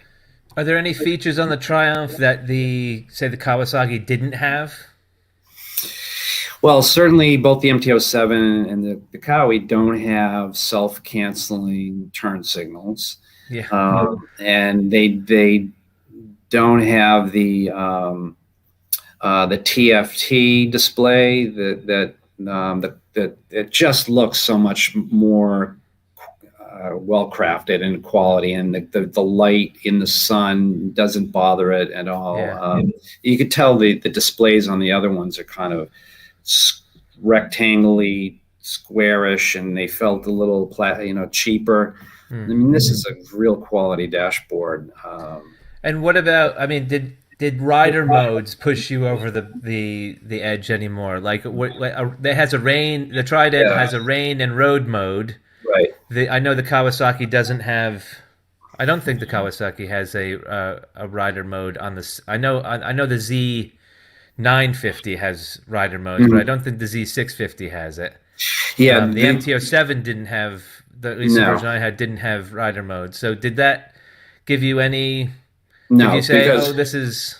Speaker 1: Are there any features on the Triumph that the Kawasaki didn't have?
Speaker 3: Well, certainly both the MT-07 and the Kawi don't have self-canceling turn signals.
Speaker 1: Yeah.
Speaker 3: And they don't have the TFT display that it just looks so much more well crafted and quality, and the light in the sun doesn't bother it at all. Yeah. You could tell the displays on the other ones are kind of rectangly, squarish, and they felt a little cheaper. I mean, this is a real quality dashboard.
Speaker 1: And what about? I mean, did rider modes push you over the edge anymore? Like, it has a rain. The Trident has a rain and road mode.
Speaker 3: Right.
Speaker 1: I know the Kawasaki doesn't have. I don't think the Kawasaki has a rider mode on this. I know the Z950 has rider modes, but I don't think the Z650 has it.
Speaker 3: Yeah,
Speaker 1: the MT-07 didn't have, at least the version I had didn't have rider mode. So did that give you any?
Speaker 3: No,
Speaker 1: did you say,
Speaker 3: because,
Speaker 1: oh, this is.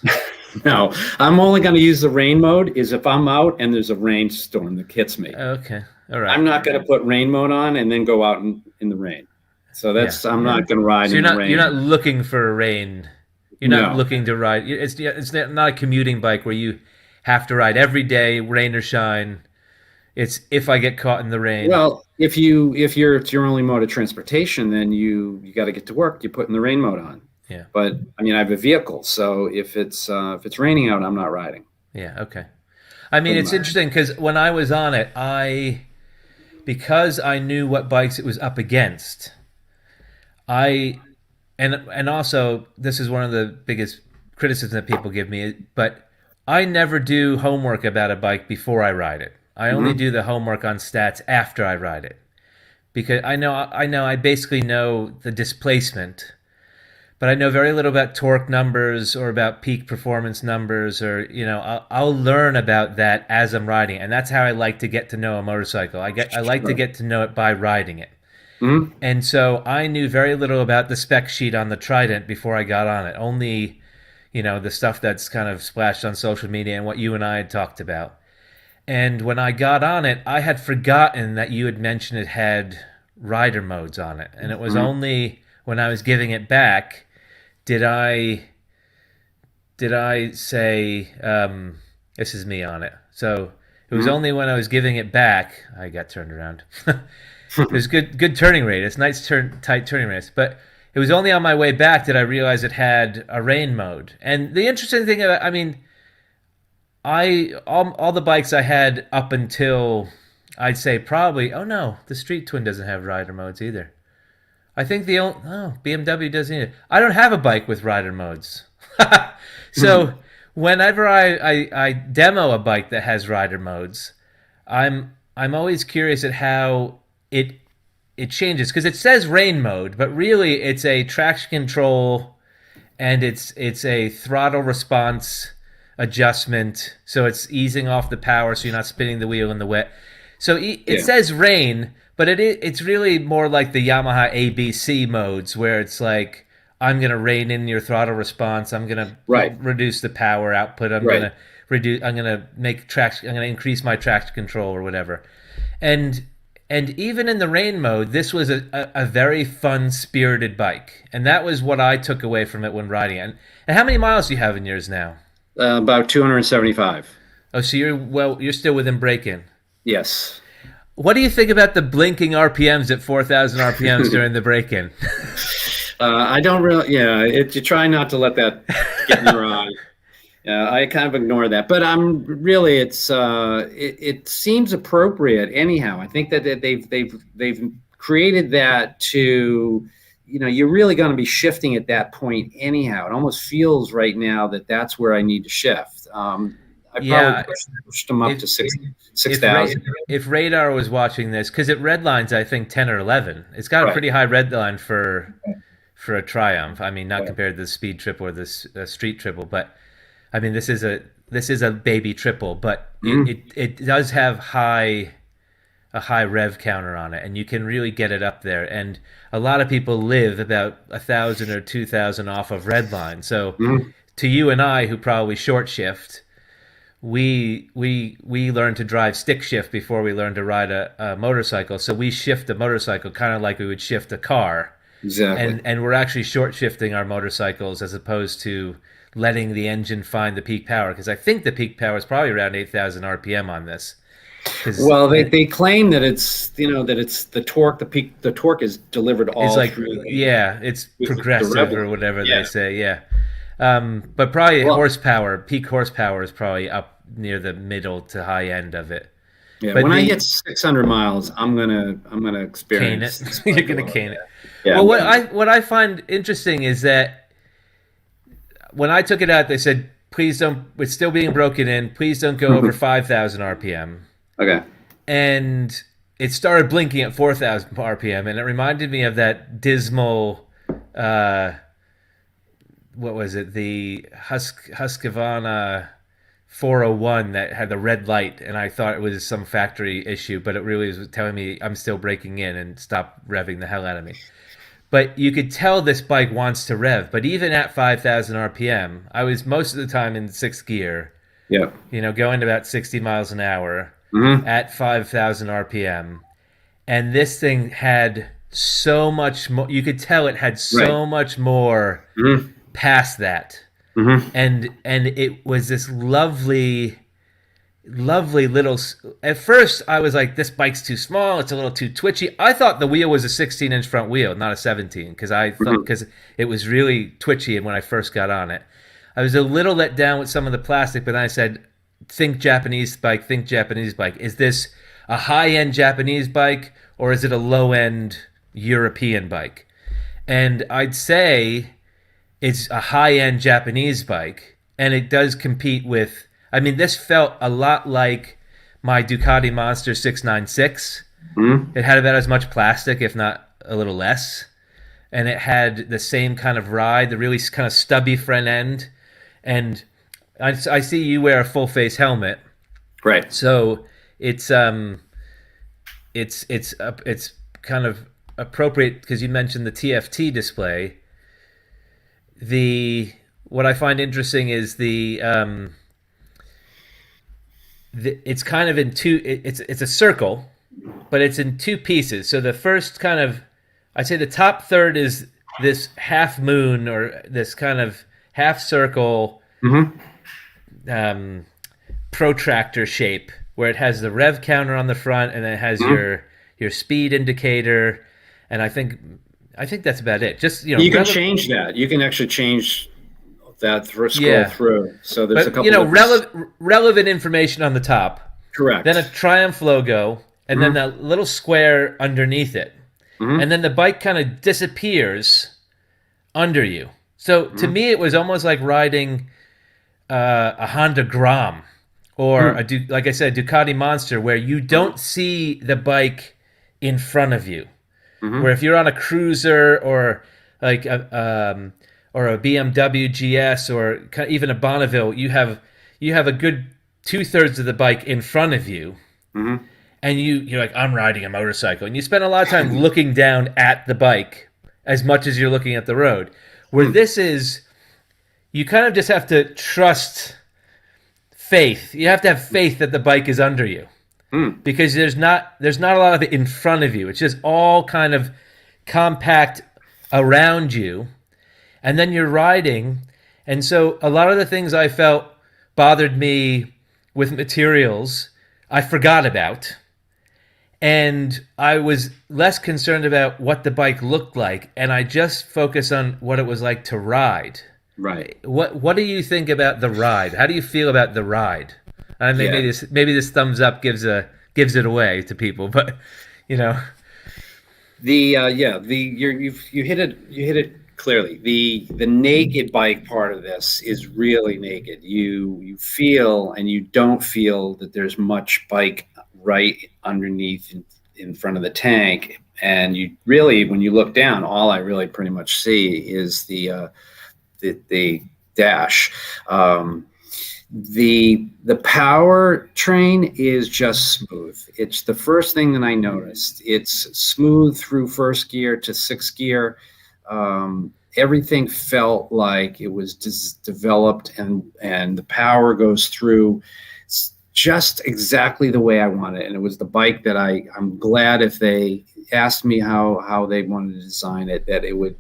Speaker 3: No, I'm only going to use the rain mode is if I'm out and there's a rainstorm that hits me.
Speaker 1: Okay, all right.
Speaker 3: I'm not going to put rain mode on and then go out in the rain. So that's I'm not going to ride in the rain.
Speaker 1: You're not looking for a rain. You're not looking to ride. It's not a commuting bike where you have to ride every day, rain or shine. It's if I get caught in the rain.
Speaker 3: Well, if it's your only mode of transportation, then you got to get to work. You put in the rain mode on.
Speaker 1: Yeah.
Speaker 3: But I mean, I have a vehicle, so if it's raining out, I'm not riding.
Speaker 1: Yeah. Okay. I mean, it's interesting because when I was on it, because I knew what bikes it was up against, and also this is one of the biggest criticisms that people give me, but I never do homework about a bike before I ride it. I only do the homework on stats after I ride it, because I basically know the displacement. But I know very little about torque numbers or about peak performance numbers, or I'll learn about that as I'm riding it. And that's how I like to get to know a motorcycle. I like to get to know it by riding it. Mm-hmm. And so I knew very little about the spec sheet on the Trident before I got on it. Only, the stuff that's kind of splashed on social media and what you and I had talked about. And when I got on it, I had forgotten that you had mentioned it had rider modes on it. And it was only when I was giving it back did I say, this is me on it. So it was only when I was giving it back, I got turned around. It was good turning rate. It's nice tight turning rates. But it was only on my way back that I realized it had a rain mode. And the interesting thing about, all the bikes I had up until, I'd say probably, oh no, the Street Twin doesn't have rider modes either. I think BMW doesn't either. I don't have a bike with rider modes. So whenever I demo a bike that has rider modes, I'm always curious at how it changes, because it says rain mode, but really it's a traction control and it's a throttle response adjustment, so it's easing off the power so you're not spinning the wheel in the wet. So it says rain, but it's really more like the Yamaha ABC modes, where it's like, I'm going to rein in your throttle response. I'm going to reduce the power output. I'm going to increase my traction control or whatever. And even in the rain mode, this was a very fun, spirited bike. And that was what I took away from it when riding it. And how many miles do you have in yours now?
Speaker 3: About 275. Oh,
Speaker 1: so you're still within break-in.
Speaker 3: Yes.
Speaker 1: What do you think about the blinking RPMs at 4,000 RPMs during the break-in?
Speaker 3: I don't really. Yeah, you try not to let that get in your eye. I kind of ignore that, but I'm really. It seems appropriate anyhow. I think that they've created that to, you're really going to be shifting at that point anyhow. It almost feels right now that that's where I need to shift. I probably pushed them up to 6,000.
Speaker 1: If Radar was watching this, because it redlines, I think 10 or 11. It's got a pretty high redline for a Triumph. Not compared to the Speed Triple or the Street Triple, but this is a baby triple, but it does have a high rev counter on it, and you can really get it up there. And a lot of people live about 1,000 or 2,000 off of redline. So to you and I, who probably short shift, we learned to drive stick shift before we learned to ride a motorcycle. So we shift a motorcycle kind of like we would shift a car.
Speaker 3: Exactly.
Speaker 1: And we're actually short shifting our motorcycles as opposed to letting the engine find the peak power, because I think the peak power is probably around 8,000 RPM on this.
Speaker 3: Well, they claim that it's the torque. The torque is delivered all through.
Speaker 1: It's progressive or whatever they say. Yeah. But probably peak horsepower is probably up near the middle to high end of it.
Speaker 3: Yeah, but when I get 600 miles, I'm gonna experience
Speaker 1: cane it. You're gonna cane it.
Speaker 3: Yeah,
Speaker 1: well, what I find interesting is that when I took it out, they said, please don't. It's still being broken in. Please don't go over 5,000 RPM.
Speaker 3: Okay.
Speaker 1: And it started blinking at 4,000 RPM, and it reminded me of that dismal, what was it? The Husqvarna 401 that had the red light, and I thought it was some factory issue, but it really was telling me I'm still breaking in and stop revving the hell out of me. But you could tell this bike wants to rev. But even at 5,000 RPM, I was most of the time in sixth gear.
Speaker 3: Yeah.
Speaker 1: Going about 60 miles an hour
Speaker 3: mm-hmm.
Speaker 1: at 5,000 RPM. And this thing had so much more. You could tell it had so much more
Speaker 3: mm-hmm.
Speaker 1: past that.
Speaker 3: Mm-hmm.
Speaker 1: And it was this lovely little. At first I was like, this bike's too small, it's a little too twitchy. I thought the wheel was a 16-inch front wheel, not a 17, because I thought because it was really twitchy. And when I first got on it, I was a little let down with some of the plastic, but then I said, think Japanese bike. Is this a high-end Japanese bike, or is it a low-end European bike? And I'd say it's a high-end Japanese bike, and it does compete with. I mean, this felt a lot like my Ducati Monster 696.
Speaker 3: Mm-hmm.
Speaker 1: It had about as much plastic, if not a little less. And it had the same kind of ride, the really kind of stubby front end. And I see you wear a full-face helmet.
Speaker 3: Right.
Speaker 1: So it's kind of appropriate because you mentioned the TFT display. What I find interesting is it's kind of in two. It's a circle, but it's in two pieces. So the first kind of, I'd say the top third is this half moon or this kind of half circle protractor shape where it has the rev counter on the front and then it has your speed indicator, and I think that's about it. Just you can
Speaker 3: change that. You can actually change that scroll through. So there's a couple
Speaker 1: relevant information on the top.
Speaker 3: Correct.
Speaker 1: Then a Triumph logo, and then that little square underneath it. And then the bike kind of disappears under you. So to me, it was almost like riding a Honda Grom or like I said, Ducati Monster, where you don't see the bike in front of you. Where if you're on a cruiser or like or a BMW GS or even a Bonneville, you have a good 2/3 of the bike in front of you, and you're like, I'm riding a motorcycle, and you spend a lot of time looking down at the bike as much as you're looking at the road. Where this is, you kind of just have to trust faith. You have to have faith that the bike is under you, because there's not a lot of it in front of you. It's just all kind of compact around you. And then you're riding. And so a lot of the things I felt bothered me with materials, I forgot about. And I was less concerned about what the bike looked like. And I just focused on what it was like to ride.
Speaker 3: Right.
Speaker 1: What do you think about the ride? How do you feel about the ride? Maybe this thumbs up gives it away to people, but you hit it clearly. The naked bike part of this is really naked. You feel and you don't feel that there's much bike right underneath in front of the tank, and you really, when you look down, all I really pretty much see is the dash. The power train is just smooth. It's the first thing that I noticed. It's smooth through first gear to sixth gear. Everything felt like it was developed, and the power goes through just exactly the way I want it. And it was the bike that I'm glad, if they asked me how they wanted to design it, that it would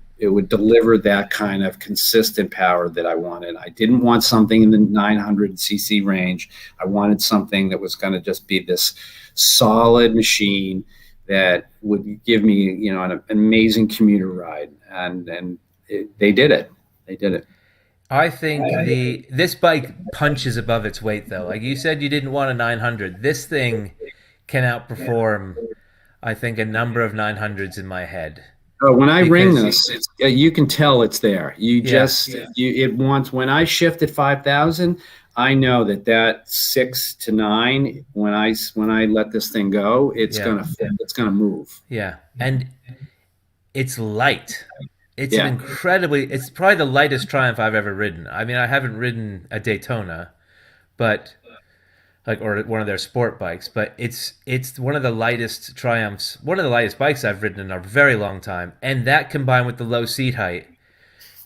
Speaker 1: deliver that kind of consistent power that I wanted. I didn't want something in the 900cc range. I wanted something that was going to just be this solid machine that would give me, an amazing commuter ride. And they did it. They did it. I think this bike punches above its weight, though. Like you said, you didn't want a 900. This thing can outperform, I think, a number of 900s in my head.
Speaker 3: Oh, when I ring this, you can tell it's there. When I shift at 5,000, I know that 6 to 9, when I let this thing go, it's gonna fit, it's gonna move.
Speaker 1: Yeah, and it's light. It's it's probably the lightest Triumph I've ever ridden. I mean, I haven't ridden a Daytona, but or one of their sport bikes, but it's one of the lightest Triumphs, one of the lightest bikes I've ridden in a very long time. And that combined with the low seat height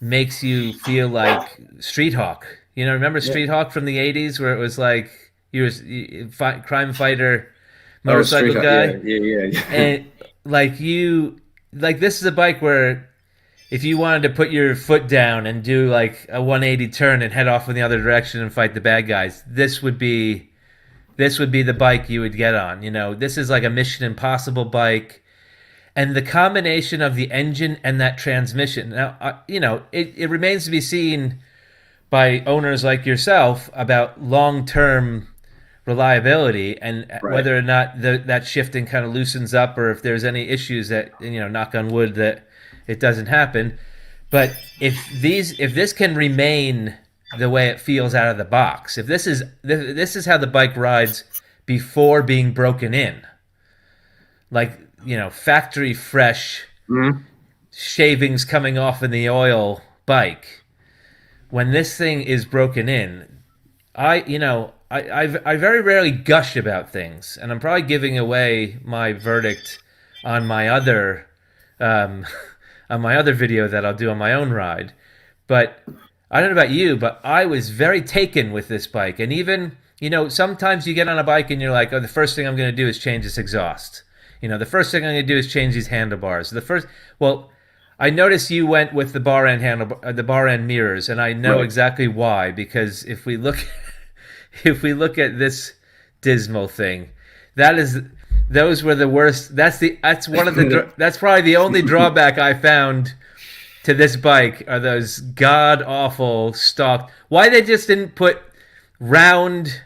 Speaker 1: makes you feel like Street Hawk. You know, remember Street Hawk from the 80s where it was like you crime fighter motorcycle guy?
Speaker 3: Yeah.
Speaker 1: And like this is a bike where if you wanted to put your foot down and do like a 180 turn and head off in the other direction and fight the bad guys, this would be the bike you would get on. You know, this is like a Mission Impossible bike. And the combination of the engine and that transmission. Now, you know, it remains to be seen by owners like yourself about long-term reliability and whether or not that shifting kind of loosens up, or if there's any issues that, you know, knock on wood, that it doesn't happen. But if this can remain the way it feels out of the box, if this is how the bike rides before being broken in, like, you know, factory fresh shavings coming off in the oil bike, when this thing is broken in, I very rarely gush about things, and I'm probably giving away my verdict on my other video that I'll do on my own ride. But I don't know about you, but I was very taken with this bike. And even, you know, sometimes you get on a bike and you're like, oh, the first thing I'm going to do is change this exhaust. You know, the first thing I'm going to do is change these handlebars. I noticed you went with the bar end mirrors, and I know exactly why. Because if we look at this dismal thing, those were the worst. That's probably the only drawback I found to this bike are those god awful stock. Why they just didn't put round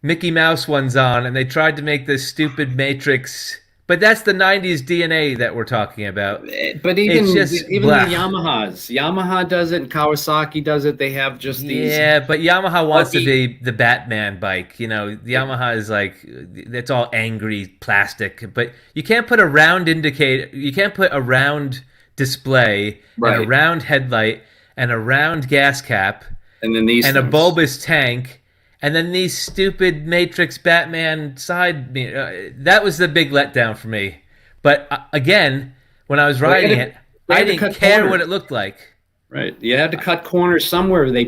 Speaker 1: Mickey Mouse ones on, and they tried to make this stupid Matrix. But that's the 90s DNA that we're talking about.
Speaker 3: But even the Yamahas. Yamaha does it, and Kawasaki does it. They have just these...
Speaker 1: Yeah, but Yamaha wants to be the Batman bike. You know, the Yamaha is like, it's all angry plastic. But you can't put a round indicator, you can't put a round display, and a round headlight, and a round gas cap,
Speaker 3: and then these
Speaker 1: a bulbous tank, and then these stupid Matrix Batman side. That was the big letdown for me. But again, when I was riding it, I didn't care what it looked like.
Speaker 3: Right. You had to cut corners somewhere. They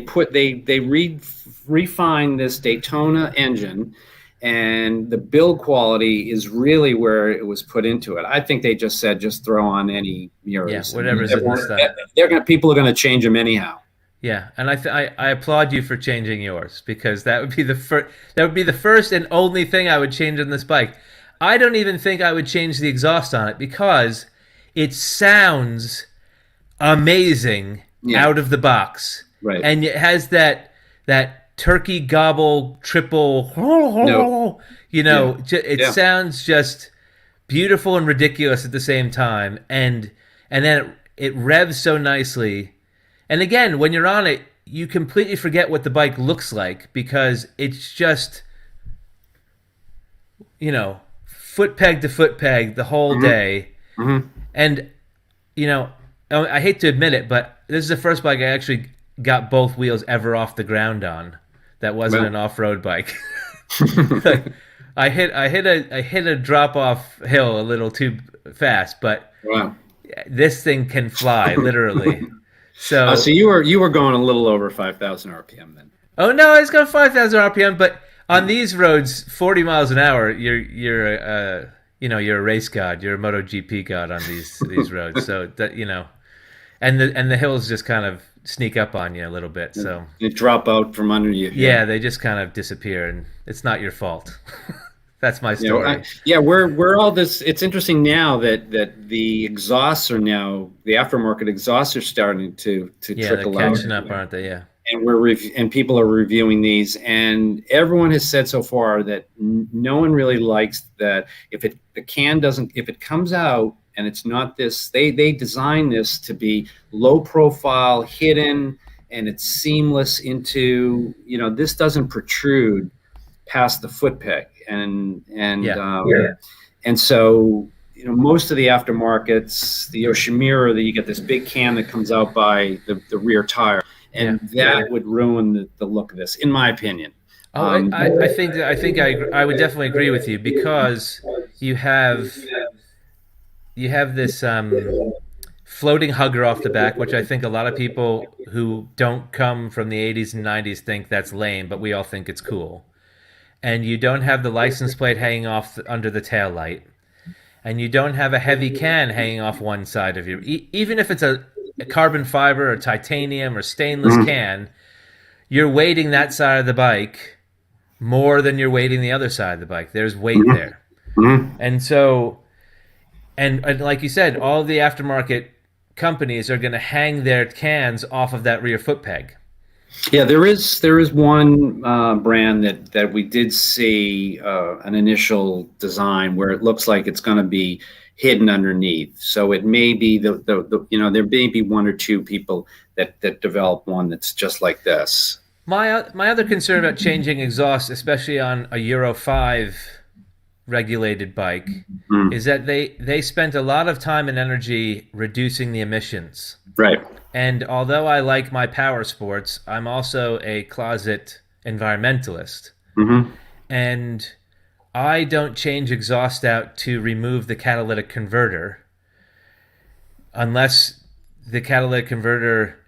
Speaker 3: refined this Daytona engine, and the build quality is really where it was put into it. I think they just said, just throw on any mirrors.
Speaker 1: Yeah, whatever's in the stuff.
Speaker 3: People are going to change them anyhow.
Speaker 1: Yeah, and I applaud you for changing yours, because that would be the first and only thing I would change on this bike. I don't even think I would change the exhaust on it, because it sounds amazing out of the box.
Speaker 3: Right.
Speaker 1: And it has that turkey gobble triple, you know, it sounds just beautiful and ridiculous at the same time, and then it revs so nicely. And again, when you're on it, you completely forget what the bike looks like, because it's just, you know, foot peg to foot peg the whole day.
Speaker 3: Mm-hmm.
Speaker 1: And, you know, I hate to admit it, but this is the first bike I actually got both wheels ever off the ground on. That wasn't an off-road bike. I hit a drop-off hill a little too fast, but this thing can fly, literally. So
Speaker 3: you were going a little over 5,000 RPM then.
Speaker 1: Oh no, it's got 5,000 RPM, but on these roads, 40 miles an hour, you're a race god. You're a MotoGP god on these roads. So that, you know, and the hills just kind of sneak up on you a little bit. So
Speaker 3: they drop out from under you.
Speaker 1: Yeah, they just kind of disappear, and it's not your fault. That's my story.
Speaker 3: We're all this. It's interesting now that the exhausts are now, the aftermarket exhausts are starting to trickle out.
Speaker 1: They're catching up, aren't they? Yeah.
Speaker 3: And people are reviewing these, and everyone has said so far that no one really likes that. If it comes out and it's not this, they design this to be low profile, hidden, and it's seamless into, this doesn't protrude past the foot peg. And so, most of the aftermarkets, the Yoshimura, that you get this big can that comes out by the rear tire, and that would ruin the look of this, in my opinion.
Speaker 1: I think I would definitely agree with you, because you have this floating hugger off the back, which I think a lot of people who don't come from the 80s and 90s think that's lame, but we all think it's cool. And you don't have the license plate hanging off under the tail light, and you don't have a heavy can hanging off one side of you. Even if it's a carbon fiber or titanium or stainless can, you're weighting that side of the bike more than you're weighting the other side of the bike. There's weight there. And so, and like you said, all the aftermarket companies are going to hang their cans off of that rear foot peg.
Speaker 3: Yeah, there is one brand that we did see an initial design where it looks like it's going to be hidden underneath. So it may be there may be one or two people that develop one that's just like this.
Speaker 1: My other concern about changing exhaust, especially on a Euro 5 regulated bike, is that they spent a lot of time and energy reducing the emissions.
Speaker 3: Right.
Speaker 1: And although I like my power sports, I'm also a closet environmentalist. And I don't change exhaust out to remove the catalytic converter unless the catalytic converter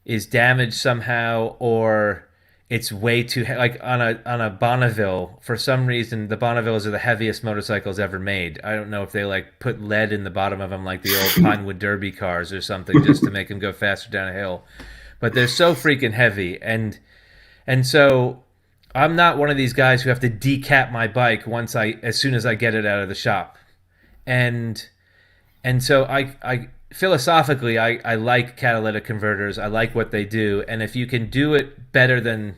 Speaker 1: is damaged somehow, or it's way too like on a Bonneville. For some reason, the Bonnevilles are the heaviest motorcycles ever made. I don't know if they like put lead in the bottom of them like the old Pinewood Derby cars or something, just to make them go faster down a hill. But they're so freaking heavy, and so I'm not one of these guys who have to decap my bike as soon as I get it out of the shop. And so I philosophically, I like catalytic converters. I like what they do, and if you can do it better than,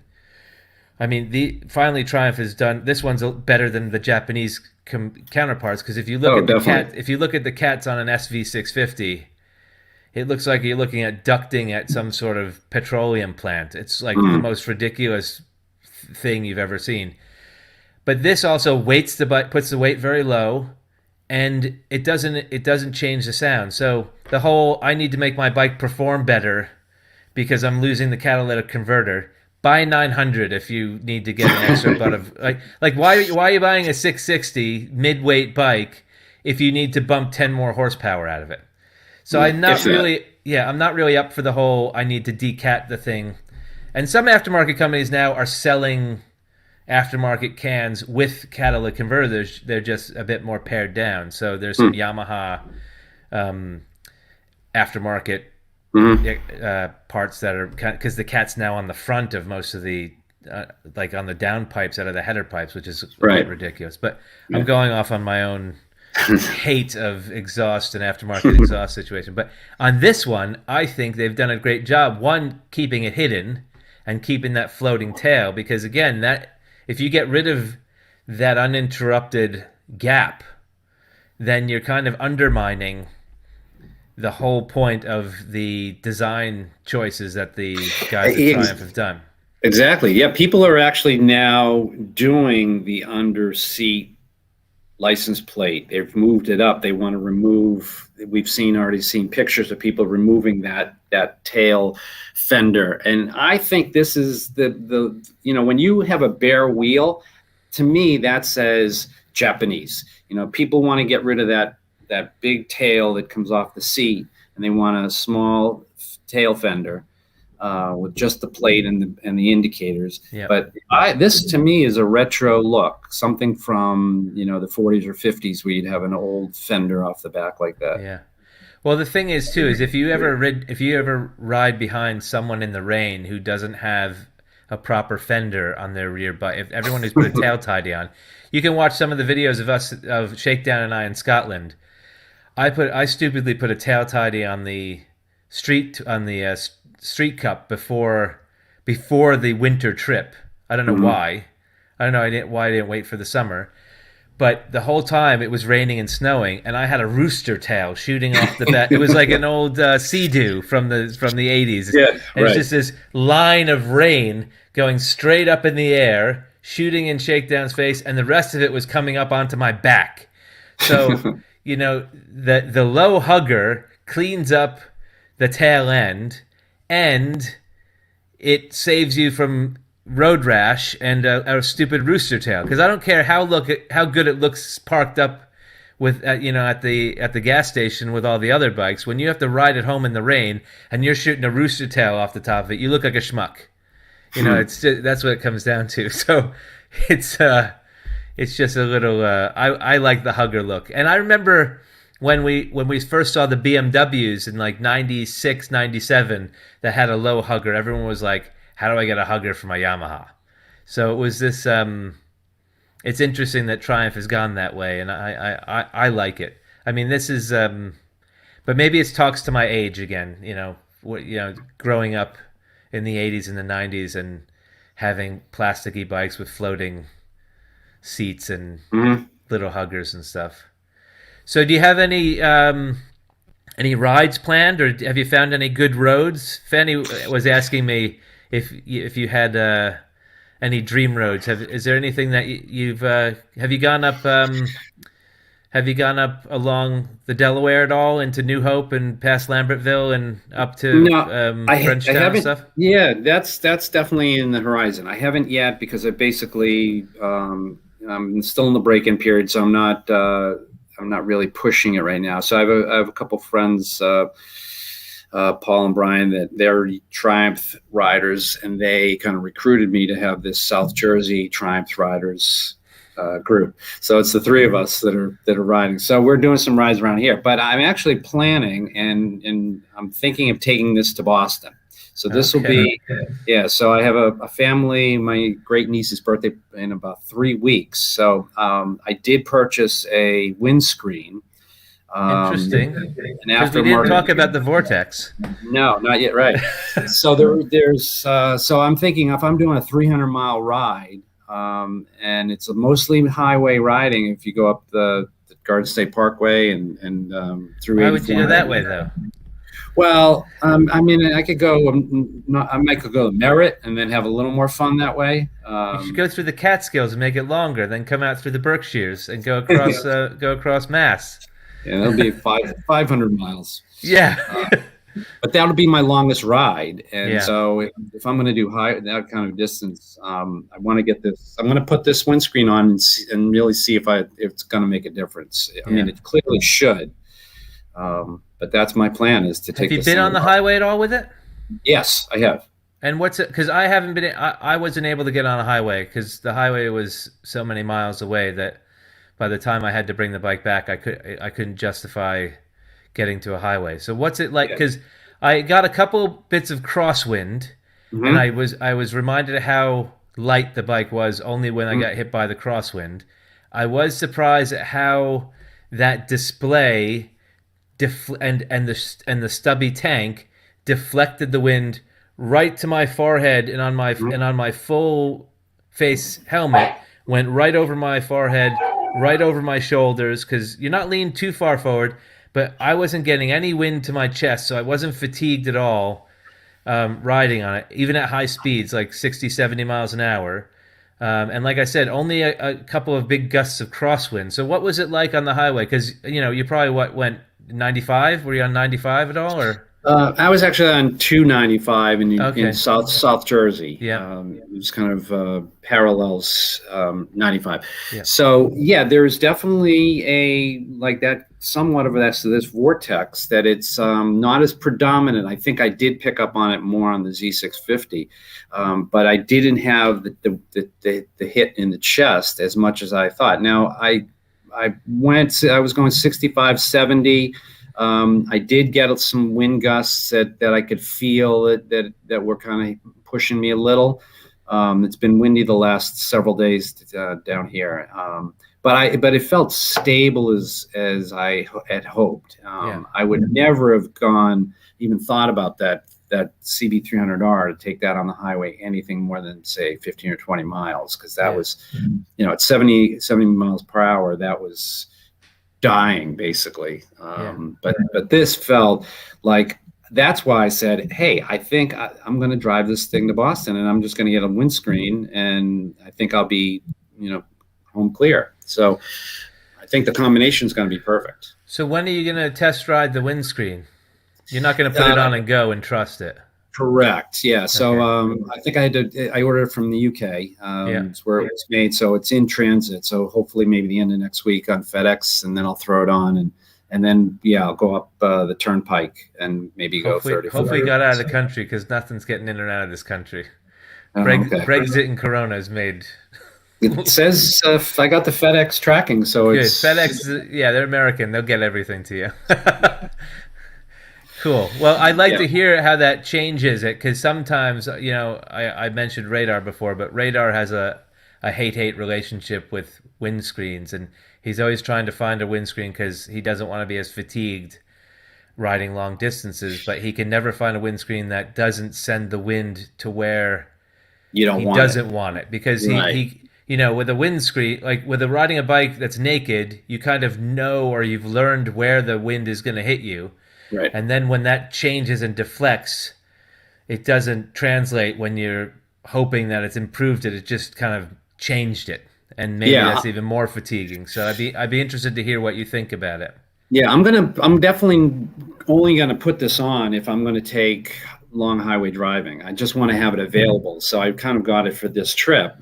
Speaker 1: finally Triumph has done. This one's better than the Japanese counterparts, because if you look at the cats on an SV650, it looks like you're looking at ducting at some sort of petroleum plant. It's like the most ridiculous thing you've ever seen. But this also puts the weight very low, and it doesn't change the sound. So the whole, I need to make my bike perform better because I'm losing the catalytic converter. Buy 900 if you need to get an extra butt of like why are you buying a 660 mid-weight bike if you need to bump 10 more horsepower out of it? So I'm not really up for the whole I need to decat the thing. And some aftermarket companies now are selling aftermarket cans with catalytic converters. They're just a bit more pared down. So there's some Yamaha aftermarket parts that are, because the cat's now on the front of most of the like on the down pipes out of the header pipes, which is quite ridiculous. But I'm going off on my own hate of exhaust and aftermarket exhaust situation. But on this one, I think they've done a great job, one, keeping it hidden and keeping that floating tail, because again, that if you get rid of that uninterrupted gap, then you're kind of undermining the whole point of the design choices that the guys at Triumph have done.
Speaker 3: Exactly. Yeah, people are actually now doing the under seat license plate. They've moved it up. They want to remove. We've already seen pictures of people removing that tail fender. And I think this is the when you have a bare wheel, to me that says Japanese. People want to get rid of that big tail that comes off the seat, and they want a small tail fender with just the plate and the indicators. Yep. But this to me is a retro look, something from the 40s or 50s, where you'd have an old fender off the back like that.
Speaker 1: Yeah. Well, the thing is too is if you ever ride behind someone in the rain who doesn't have a proper fender on their rear bike, if everyone who's put a tail tidy on, you can watch some of the videos of Shakedown and I in Scotland. I stupidly put a tail tidy on the street cup before the winter trip. I don't know why. I don't know why I didn't wait for the summer. but the whole time it was raining and snowing, and I had a rooster tail shooting off the back. It was like an old Sea-Doo from the 80s.
Speaker 3: Yeah,
Speaker 1: and it's just this line of rain going straight up in the air, shooting in Shakedown's face, and the rest of it was coming up onto my back. So, the low hugger cleans up the tail end, and it saves you from road rash and a stupid rooster tail. Because I don't care how good it looks parked up with at the gas station with all the other bikes. When you have to ride it home in the rain and you're shooting a rooster tail off the top of it, you look like a schmuck. That's what it comes down to. So it's just a little. I like the hugger look, and I remember when we first saw the BMWs in like 96, 97 that had a low hugger. Everyone was like, how do I get a hugger for my Yamaha? So it was this. It's interesting that Triumph has gone that way, and I like it. I mean, this is, but maybe it talks to my age again. Growing up in the 80s and the 90s and having plasticky bikes with floating seats and little huggers and stuff. So, do you have any rides planned, or have you found any good roads? Fanny was asking me if you had any dream roads. Is there anything that you've have you gone up along the Delaware at all into New Hope and past Lambertville and up to Frenchtown and stuff? Yeah,
Speaker 3: that's definitely in the horizon. I haven't yet because I basically I'm still in the break-in period, so I'm not really pushing it right now. So I have a couple friends, Paul and Brian, that they're Triumph riders, and they kind of recruited me to have this South Jersey Triumph riders group. So it's the three of us that are riding. So we're doing some rides around here. But I'm actually planning, and I'm thinking of taking this to Boston. So this will be, so I have a family, my great niece's birthday in about 3 weeks. So I did purchase a windscreen.
Speaker 1: Interesting. And after we didn't talk about the Vortex.
Speaker 3: No, not yet. Right. So so I'm thinking if I'm doing a 300-mile ride, and it's mostly highway riding, if you go up the Garden State Parkway and through.
Speaker 1: Why would you go that way though?
Speaker 3: Well, I mean, I could go. I might go to Merritt and then have a little more fun that way.
Speaker 1: You should go through the Catskills and make it longer, then come out through the Berkshires and go across Mass.
Speaker 3: Yeah, that'll be 500 miles.
Speaker 1: Yeah.
Speaker 3: But that'll be my longest ride, and so if I'm going to do that kind of distance, I want to get this. I'm going to put this windscreen on and really see if it's going to make a difference. I mean, it clearly should. But that's my plan, is to take.
Speaker 1: Have you been on the highway at all with it?
Speaker 3: Yes, I have.
Speaker 1: And what's it? Because I haven't been. I wasn't able to get on a highway because the highway was so many miles away that by the time I had to bring the bike back, I couldn't justify getting to a highway. So what's it like? Because I got a couple bits of crosswind, and I was reminded of how light the bike was only when I got hit by the crosswind. I was surprised at how that display and the stubby tank deflected the wind right to my forehead, and on my full face helmet went right over my forehead, right over my shoulders, because you're not leaning too far forward. But I wasn't getting any wind to my chest, so I wasn't fatigued at all riding on it, even at high speeds, like 60, 70 miles an hour. And like I said, only a couple of big gusts of crosswind. So what was it like on the highway? Because, you probably went 95? Were you on 95 at all? Or
Speaker 3: I was actually on 295 in South Jersey.
Speaker 1: Yeah.
Speaker 3: It was kind of parallels 95.
Speaker 1: Yeah.
Speaker 3: So there's definitely somewhat of that. So this vortex that it's not as predominant. I think I did pick up on it more on the Z650, but I didn't have the hit in the chest as much as I thought. Now I was going 65, 70. I did get some wind gusts that I could feel that were kind of pushing me a little. It's been windy the last several days down here, but it felt stable as I had hoped. I would never have even thought about that that CB300R to take that on the highway anything more than say 15 or 20 miles, because that was, at 70 miles per hour, that was dying basically. But this felt like, that's why I said, hey, I think I'm going to drive this thing to Boston, and I'm just going to get a windscreen, and I think I'll be, home clear. So I think the combination is going to be perfect.
Speaker 1: So when are you going to test ride the windscreen? You're not going to put it on and go and trust it.
Speaker 3: Correct. Yeah. So I think I ordered it from the UK. It's where it was made. So it's in transit. So hopefully maybe the end of next week on FedEx, and then I'll throw it on, and then I'll go up the turnpike and maybe go 30.
Speaker 1: Hopefully got out of the country, because nothing's getting in or out of this country. Brexit and Corona has made.
Speaker 3: It says I got the FedEx tracking, so
Speaker 1: good.
Speaker 3: It's
Speaker 1: FedEx. Yeah, they're American. They'll get everything to you. Cool. Well, I'd like to hear how that changes it, because sometimes, I mentioned Radar before, but Radar has a hate-hate relationship with windscreens, and he's always trying to find a windscreen because he doesn't want to be as fatigued riding long distances, but he can never find a windscreen that doesn't send the wind to where he doesn't want it, because he with a windscreen, like with riding a bike that's naked, you kind of know, or you've learned where the wind is going to hit you.
Speaker 3: Right.
Speaker 1: And then when that changes and deflects, it doesn't translate when you're hoping that it's improved it. It just kind of changed it. And maybe that's even more fatiguing. So I'd be interested to hear what you think about it.
Speaker 3: Yeah, I'm definitely only gonna put this on if I'm gonna take long highway driving. I just want to have it available. So I kind of got it for this trip.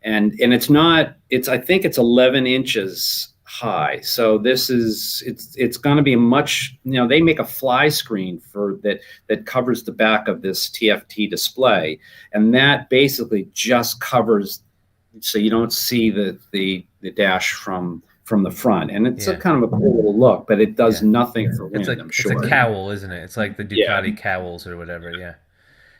Speaker 3: And I think it's 11 inches high. So it's going to be a much, they make a fly screen that covers the back of this TFT display, and that basically just covers, so you don't see the dash from the front, and it's a kind of a cool little look, but it does nothing for wind. I'm sure
Speaker 1: it's a cowl, isn't it? It's like the Ducati cowls or whatever. Yeah.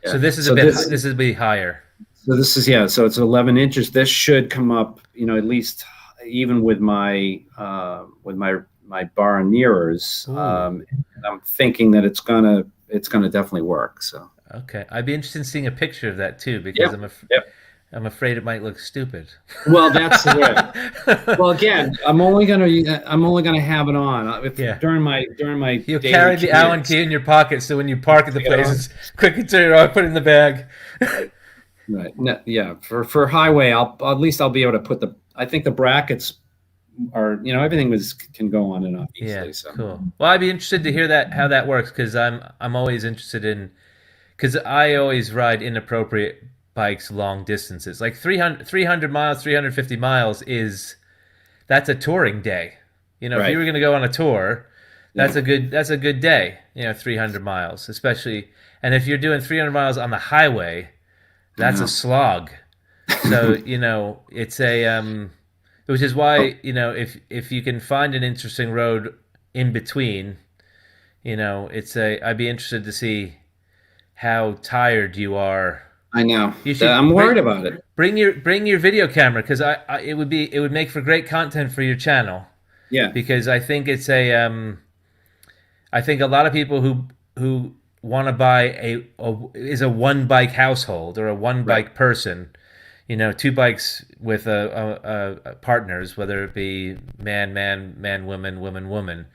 Speaker 1: So this is this is a bit higher.
Speaker 3: So this is so it's 11 inches. This should come up, at least even with my bar and mirrors. I'm thinking that it's gonna definitely work. So
Speaker 1: okay, I'd be interested in seeing a picture of that too, because I'm afraid it might look stupid.
Speaker 3: Well, that's the way. Well, again, I'm only gonna have it on during my.
Speaker 1: You'll carry the Allen key in your pocket, so when you park at the place, it's quickly turn it on, put it in the bag.
Speaker 3: Right. No, yeah. For highway, I'll be able to put I think the brackets are, everything can go on and off easily.
Speaker 1: Yeah.
Speaker 3: So
Speaker 1: cool. Well, I'd be interested to hear how that works, because I'm always interested in, because I always ride inappropriate bikes long distances. Like 300 miles, 350 miles that's a touring day. If you were going to go on a tour, that's a good day. 300 miles, especially, and if you're doing 300 miles on the highway, that's a slog. So, it's which is why, if you can find an interesting road in between, I'd be interested to see how tired you are.
Speaker 3: I know. I'm worried about it.
Speaker 1: Bring your video camera, because it would make for great content for your channel.
Speaker 3: Yeah.
Speaker 1: Because I think it's I think a lot of people who want to buy is a one bike household, or a one bike person, two bikes with a partners, whether it be man, woman, woman.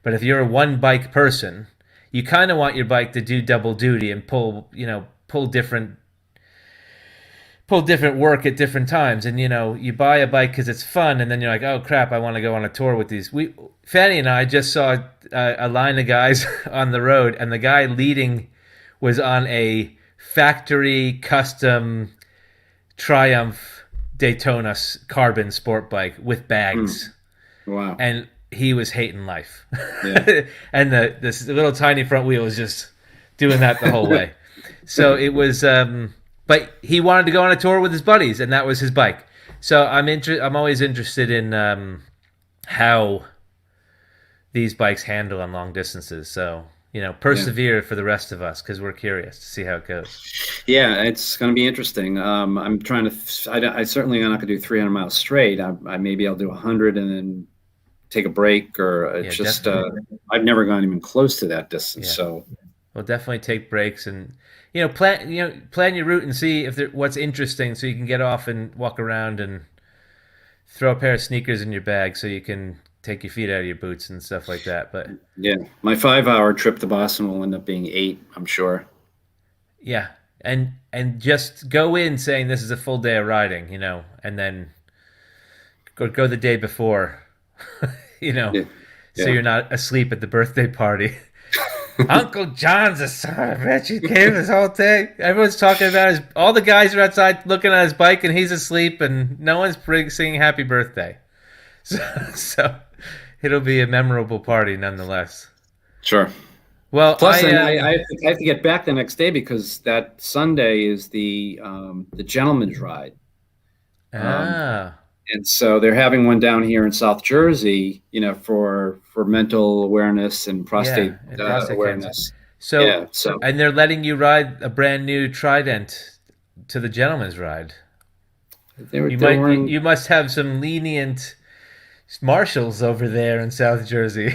Speaker 1: But if you're a one bike person, you kind of want your bike to do double duty and pull different work at different times. And you buy a bike because it's fun, and then you're like, oh crap, I want to go on a tour with these. Fanny and I just saw a line of guys on the road, and the guy leading was on a factory custom Triumph Daytona carbon sport bike with bags.
Speaker 3: Wow.
Speaker 1: And he was hating life. Yeah. And this little tiny front wheel was just doing that the whole way. So it was but he wanted to go on a tour with his buddies, and that was his bike. So I'm always interested in how these bikes handle on long distances. So, persevere for the rest of us, because we're curious to see how it goes.
Speaker 3: Yeah, it's going to be interesting. I'm trying to. I certainly am not going to do 300 miles straight. Maybe I'll do 100 and then take a break, or I've never gone even close to that distance. Yeah. So.
Speaker 1: Well, definitely take breaks and plan your route and see if what's interesting, so you can get off and walk around and throw a pair of sneakers in your bag so you can take your feet out of your boots and stuff like that. But
Speaker 3: yeah, my 5-hour trip to Boston will end up being 8, I'm sure.
Speaker 1: Yeah, and just go in saying this is a full day of riding, and then go the day before,
Speaker 3: Yeah.
Speaker 1: so you're not asleep at the birthday party. Uncle John's a son of a bitch. He came this whole day. Everyone's talking about all the guys are outside looking at his bike, and he's asleep, and no one's singing happy birthday. So it'll be a memorable party nonetheless.
Speaker 3: Sure.
Speaker 1: Well,
Speaker 3: plus, I have to get back the next day because that Sunday is the gentleman's ride. And so they're having one down here in South Jersey, for mental awareness and prostate, awareness.
Speaker 1: So, and they're letting you ride a brand new Trident to the gentleman's ride. You must have some lenient marshals over there in South Jersey.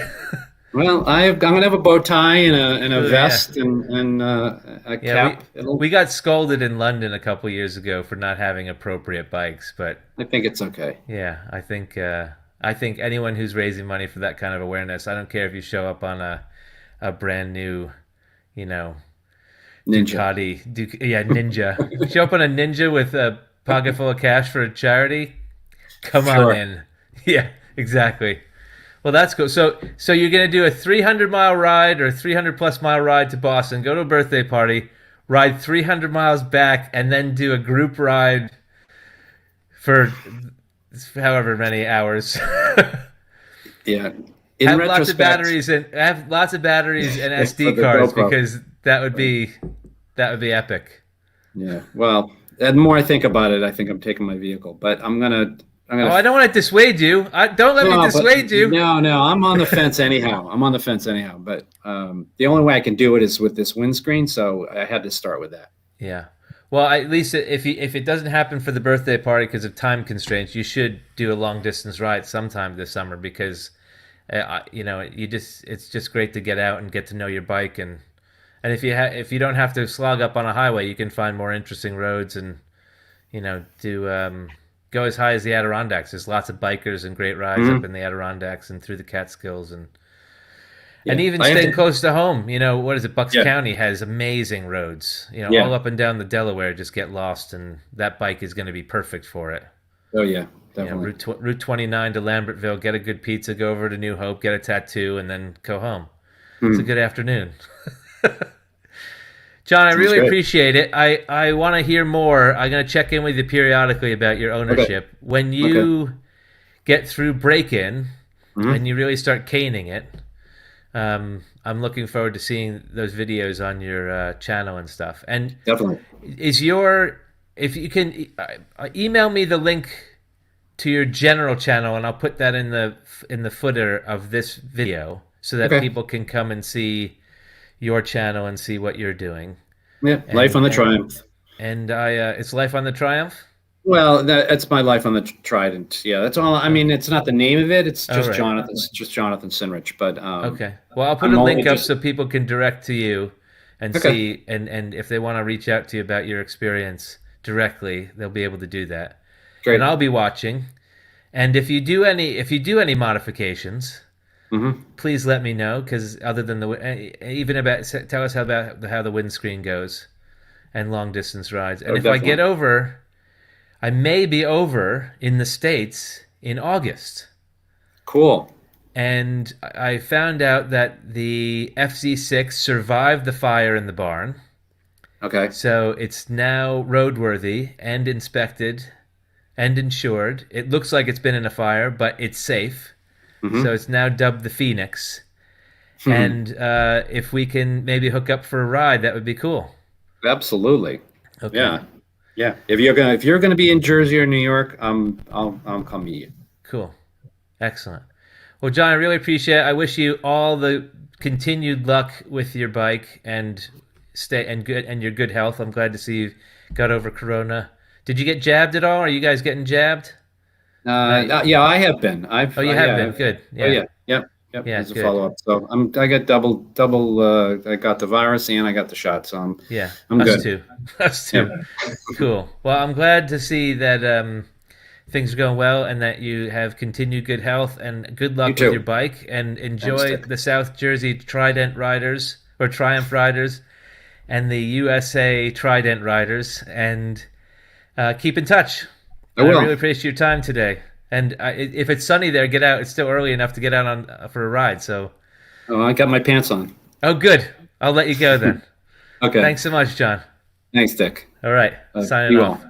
Speaker 3: Well, I'm gonna have a bow tie and a vest and a cap.
Speaker 1: We got scolded in London a couple years ago for not having appropriate bikes, but
Speaker 3: I think it's okay.
Speaker 1: Yeah, I think anyone who's raising money for that kind of awareness, I don't care if you show up on a brand new,
Speaker 3: Ninja.
Speaker 1: Ducati, Ninja. Show up on a Ninja with a pocket full of cash for a charity. Come on in. Yeah, exactly. Well, that's cool. So you're going to do a 300-mile ride or a 300-plus mile ride to Boston, go to a birthday party, ride 300 miles back, and then do a group ride for however many hours.
Speaker 3: Yeah.
Speaker 1: Have lots of batteries and SD cards because that would be epic.
Speaker 3: Yeah. Well, the more I think about it, I think I'm taking my vehicle, but I'm gonna.
Speaker 1: I don't want to dissuade you. Don't let me dissuade you.
Speaker 3: No, I'm on the fence anyhow. But the only way I can do it is with this windscreen, so I had to start with that.
Speaker 1: Yeah. Well, at least if it doesn't happen for the birthday party because of time constraints, you should do a long distance ride sometime this summer because, it's just great to get out and get to know your bike and if you don't have to slog up on a highway, you can find more interesting roads and do. Go as high as the Adirondacks. There's lots of bikers and great rides up in the Adirondacks and through the Catskills and even staying close to home. What is it? Bucks County has amazing roads. All up and down the Delaware, just get lost, and that bike is going to be perfect for it.
Speaker 3: Oh yeah, definitely.
Speaker 1: Route 29 to Lambertville, get a good pizza, go over to New Hope, get a tattoo, and then go home. It's a good afternoon. John, I really appreciate it. I want to hear more. I'm going to check in with you periodically about your ownership. Okay. When you get through break-in and you really start caning it, I'm looking forward to seeing those videos on your channel and stuff. And
Speaker 3: definitely,
Speaker 1: if you can email me the link to your general channel, and I'll put that in the footer of this video so that people can come and see your channel and see what you're doing.
Speaker 3: Yeah, Life on the Triumph.
Speaker 1: And it's Life on the Triumph?
Speaker 3: Well, that's my Life on the Trident. Yeah, that's all. I mean, it's not the name of it. It's just Jonathan Sinrich. But
Speaker 1: okay. Well, I'll put a link up so people can direct to you and see, and if they want to reach out to you about your experience directly, they'll be able to do that.
Speaker 3: Great.
Speaker 1: And I'll be watching. And if you do any modifications, please let me know, because other than tell us about how the windscreen goes and long distance rides. And if definitely. I may be over in the States in August.
Speaker 3: Cool.
Speaker 1: And I found out that the FZ6 survived the fire in the barn.
Speaker 3: Okay.
Speaker 1: So it's now roadworthy and inspected and insured. It looks like it's been in a fire, but it's safe. So it's now dubbed the Phoenix. And if we can maybe hook up for a ride, that would be cool.
Speaker 3: Absolutely.
Speaker 1: Okay.
Speaker 3: Yeah. Yeah. If you're gonna be in Jersey or New York, I'll come meet you.
Speaker 1: Cool. Excellent. Well, John, I really appreciate it. I wish you all the continued luck with your bike and your good health. I'm glad to see you got over Corona. Did you get jabbed at all? Are you guys getting jabbed?
Speaker 3: Yeah, I have been.
Speaker 1: You have been. Good. Yeah.
Speaker 3: Oh, yeah. Yep. Yep.
Speaker 1: Yeah,
Speaker 3: as a follow up. So I got double. I got the virus and I got the shot. So I'm
Speaker 1: us
Speaker 3: good.
Speaker 1: Too. Us too. Yeah. Cool. Well, I'm glad to see that things are going well and that you have continued good health, and good luck with your bike, and enjoy the South Jersey Trident riders or Triumph riders and the USA Trident riders, and keep in touch. I really appreciate your time today. And if it's sunny there, get out. It's still early enough to get out on for a ride. So,
Speaker 3: I got my pants on.
Speaker 1: Oh, good. I'll let you go then.
Speaker 3: Okay.
Speaker 1: Thanks so much, John.
Speaker 3: Thanks, Dick.
Speaker 1: All right. Signing off.